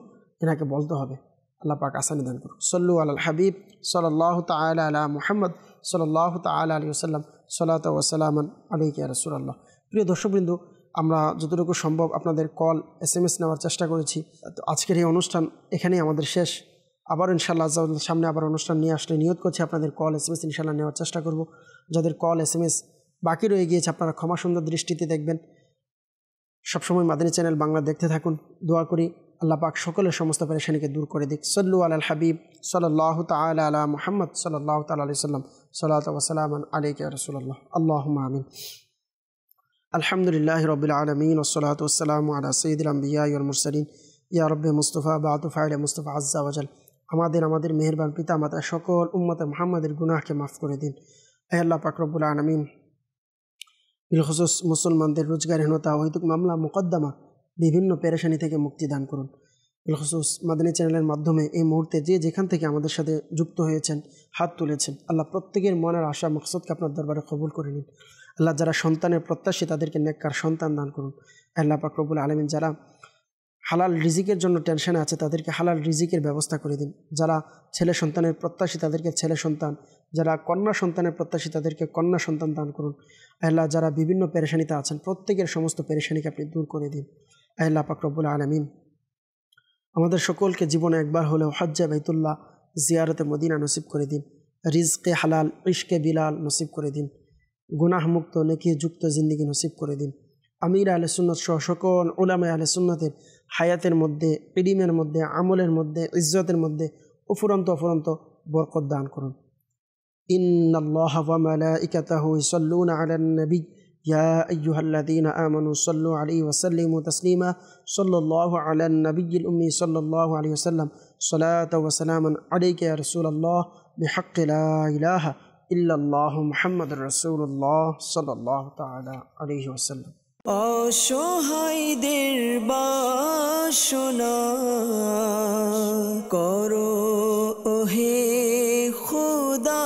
এনাকে বলতে হবে, আল্লাহ পাক আসানি দান করুক। সল্লু আলাল হাবিব সাল্লাল্লাহু তাআলা আলা মুহাম্মদ সাল্লাল্লাহু তাআলা আলাইহি ওয়াসাল্লাম, সালাতু ওয়া সালামান আলাইকা ইয়া রাসূলুল্লাহ। প্রিয় দর্শকবৃন্দ, আমরা যতটুকু সম্ভব আপনাদের কল SMS নেওয়ার চেষ্টা করেছি। তো আজকের এই অনুষ্ঠান এখানেই আমাদের শেষ। আবার ইনশাআল্লাহ সামনে আবার অনুষ্ঠান নিয়ে আসলে নিয়ত করছি আপনাদের কল SMS ইনশাআল্লাহ নেওয়ার চেষ্টা করব। যাদের কল SMS বাকি রয়ে গিয়েছে আপনারা ক্ষমা সুন্দর দৃষ্টিতে দেখবেন। সবসময় মাদানী চ্যানেল বাংলা দেখতে থাকুন। দোয়া করি আল্লাহ পাক সকলের সমস্ত পেরেশানিকে দূর করে দিক। সল্লু আলাল হাবিব সাল্লাল্লাহু তাআলা আলা মুহাম্মদ সাল্লাল্লাহু তাআলা আলাইহি ওয়াসাল্লাম, সালাতু ওয়া সালামান আলাইকা ইয়া রাসূলুল্লাহ। আল্লাহুম্মা আমিন। আলহামদুলিল্লাহি রাব্বিল আলামিন ওয়াসসালাতু ওয়াসসালামু আলা সাইয়্যিদিল আম্বিয়া ওয়াল মুরসালিন। ইয়া রাব্বি মুস্তাফা বাতু ফাইল মুস্তাফা আজ্জা ওয়া জাল। আমাদের মেহেরবান পিতা মাতা সকল উম্মতে মুহাম্মাদের গুনাহকে মাফ করে দিন। হে আল্লাহ পাক রব্বুল আলামিন, বিলখুসুস মুসলমানদের রোজগারহীনতা, অহেতুক মামলা মোকদ্দমা, বিভিন্ন পেরেশানি থেকে মুক্তি দান করুন। বিলখুসুস মাদানী চ্যানেলের মাধ্যমে এই মুহূর্তে যে যেখান থেকে আমাদের সাথে যুক্ত হয়েছেন, হাত তুলেছেন, আল্লাহ প্রত্যেকের মনের আশা মকসদকে আপনার দরবারে কবুল করে নিন। আল্লাহ যারা সন্তানের প্রত্যাশী তাদেরকে নেককার সন্তান দান করুন। আল্লাহ পাক রব্বুল আলামিন যারা হালাল রিজিকের জন্য টেনশনে আছে তাদেরকে হালাল রিজিকের ব্যবস্থা করে দিন। যারা ছেলে সন্তানের প্রত্যাশী তাদেরকে ছেলে সন্তান, যারা কন্যা সন্তানের প্রত্যাশী তাদেরকে কন্যা সন্তান দান করুন। আল্লাহ যারা বিভিন্ন পেরেশানিতে আছেন প্রত্যেকের সমস্ত পেরেশানিকে আপনি দূর করে দিন। আল্লাহ পাক রব্বুল আলামিন আমাদের সকলকে জীবনে একবার হলেও হজ্জে বাইতুল্লাহ জিয়ারতে মদিনা নসিব করে দিন। রিজকে হালাল, ইশকে বিলাল নসিব করে দিন। গুনাহমুক্ত নেকি যুক্ত জিন্দিগি নসিব করে দিন। আমির আহলে সুন্নাত সহ সকল উলামায়ে আহলে সুন্নাতের হায়াতের মধ্যে, ইলমের মধ্যে, আমলের মধ্যে, ইজ্জতের মধ্যে অফুরন্ত বরকত দান করুন। ইন্নাল্লাহা ওয়া মালাইকাতাহু ইউসাল্লুনা আলান নবী يا أيها الذين آمنوا صلوا عليه وسلموا تسليما صلى الله على النبي الأمي صلى الله عليه وسلم صلاة وسلاما عليك يا رسول الله بحق لا إله إلا الله محمد رسول الله صلى الله تعالى عليه وسلم অসহায়দের বাসনা করো ওহে খোদা